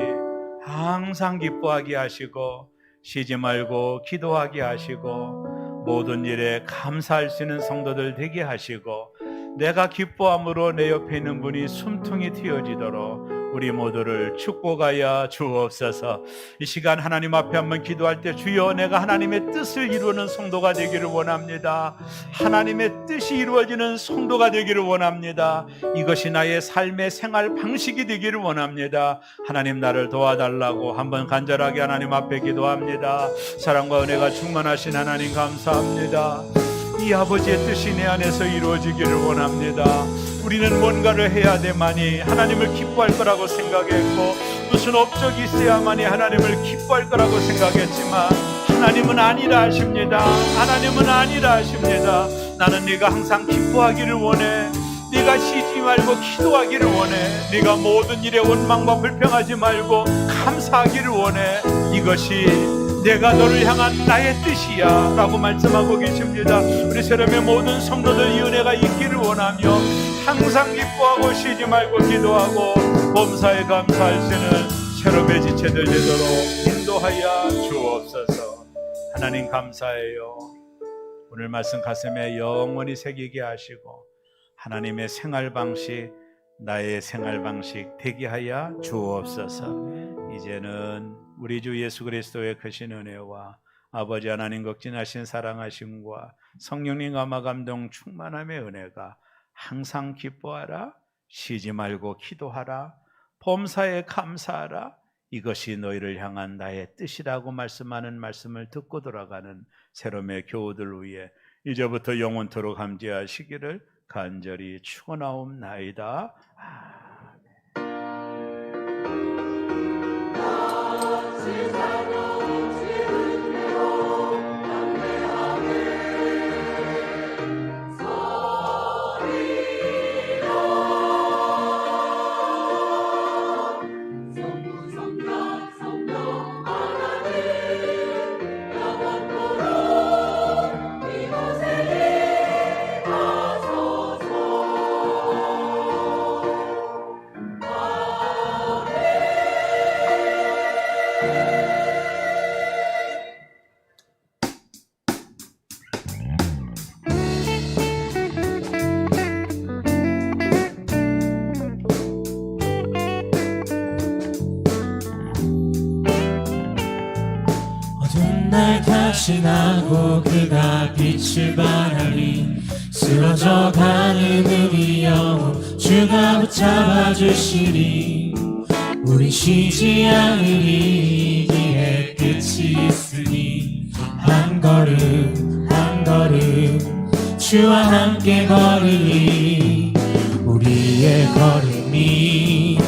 항상 기뻐하게 하시고 쉬지 말고 기도하게 하시고 모든 일에 감사할 수 있는 성도들 되게 하시고 내가 기뻐함으로 내 옆에 있는 분이 숨통이 틔어지도록 우리 모두를 축복하여 주옵소서. 이 시간 하나님 앞에 한번 기도할 때 주여 내가 하나님의 뜻을 이루는 성도가 되기를 원합니다. 하나님의 뜻이 이루어지는 성도가 되기를 원합니다. 이것이 나의 삶의 생활 방식이 되기를 원합니다. 하나님 나를 도와달라고 한번 간절하게 하나님 앞에 기도합니다. 사랑과 은혜가 충만하신 하나님 감사합니다. 이 아버지의 뜻이 내 안에서 이루어지기를 원합니다. 우리는 뭔가를 해야 되만이 하나님을 기뻐할 거라고 생각했고 무슨 업적이 있어야만이 하나님을 기뻐할 거라고 생각했지만 하나님은 아니라 하십니다. 하나님은 아니라 하십니다. 나는 네가 항상 기뻐하기를 원해. 네가 쉬지 말고 기도하기를 원해. 네가 모든 일에 원망과 불평하지 말고 감사하기를 원해. 이것이 내가 너를 향한 나의 뜻이야 라고 말씀하고 계십니다. 우리 새롬의 모든 성도들 이 은혜가 있기를 원하며 항상 기뻐하고 쉬지 말고 기도하고 범사에 감사할 수 있는 새롬의 지체들 되도록 인도하여 주옵소서. 하나님 감사해요. 오늘 말씀 가슴에 영원히 새기게 하시고 하나님의 생활 방식 나의 생활 방식 되게 하여 주옵소서. 이제는 우리 주 예수 그리스도의 크신 은혜와 아버지 하나님 극진하신 사랑하심과 성령님 감화 감동 충만함의 은혜가 항상 기뻐하라, 쉬지 말고 기도하라, 범사에 감사하라, 이것이 너희를 향한 나의 뜻이라고 말씀하는 말씀을 듣고 돌아가는 새롬의 교우들 위해 이제부터 영원토록 함께하시기를 간절히 축원하옵나이다. 날 다시 나고 그가 빛을 발하리 쓰러져가는 우리 영혼 주가 붙잡아 주시리 우리 쉬지 않으리 이기에 끝이 있으니 한 걸음 한 걸음 주와 함께 걸으니 우리의 걸음이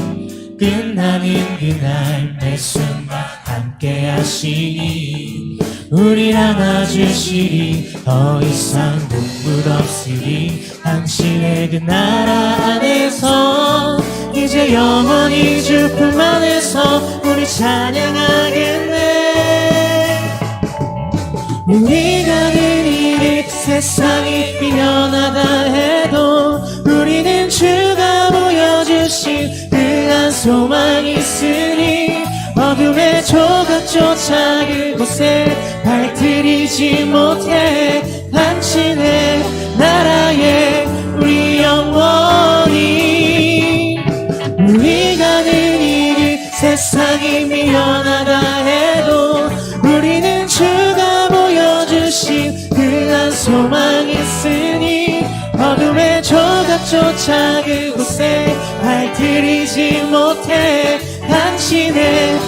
끝나는 그날 매 순간 함께 하시니 우리 안아주시리 더 이상 눈물 없으리 당신의 그 나라 안에서 이제 영원히 주 품 안에서 우리 찬양하겠네. 우리가 하는 일이 세상이 미련하다 해도 우리는 주가 보여주신 그한 소망이 있으니 어둠의 조각조차 그곳에 발들이지 못해 당신의 나라에 우리 영원히 우리가 하는 일이 세상이 미련하다 해도 우리는 주가 보여주신 그한 소망이 있으니 어둠의 조각조차 그곳에 발들이지 못해 당신의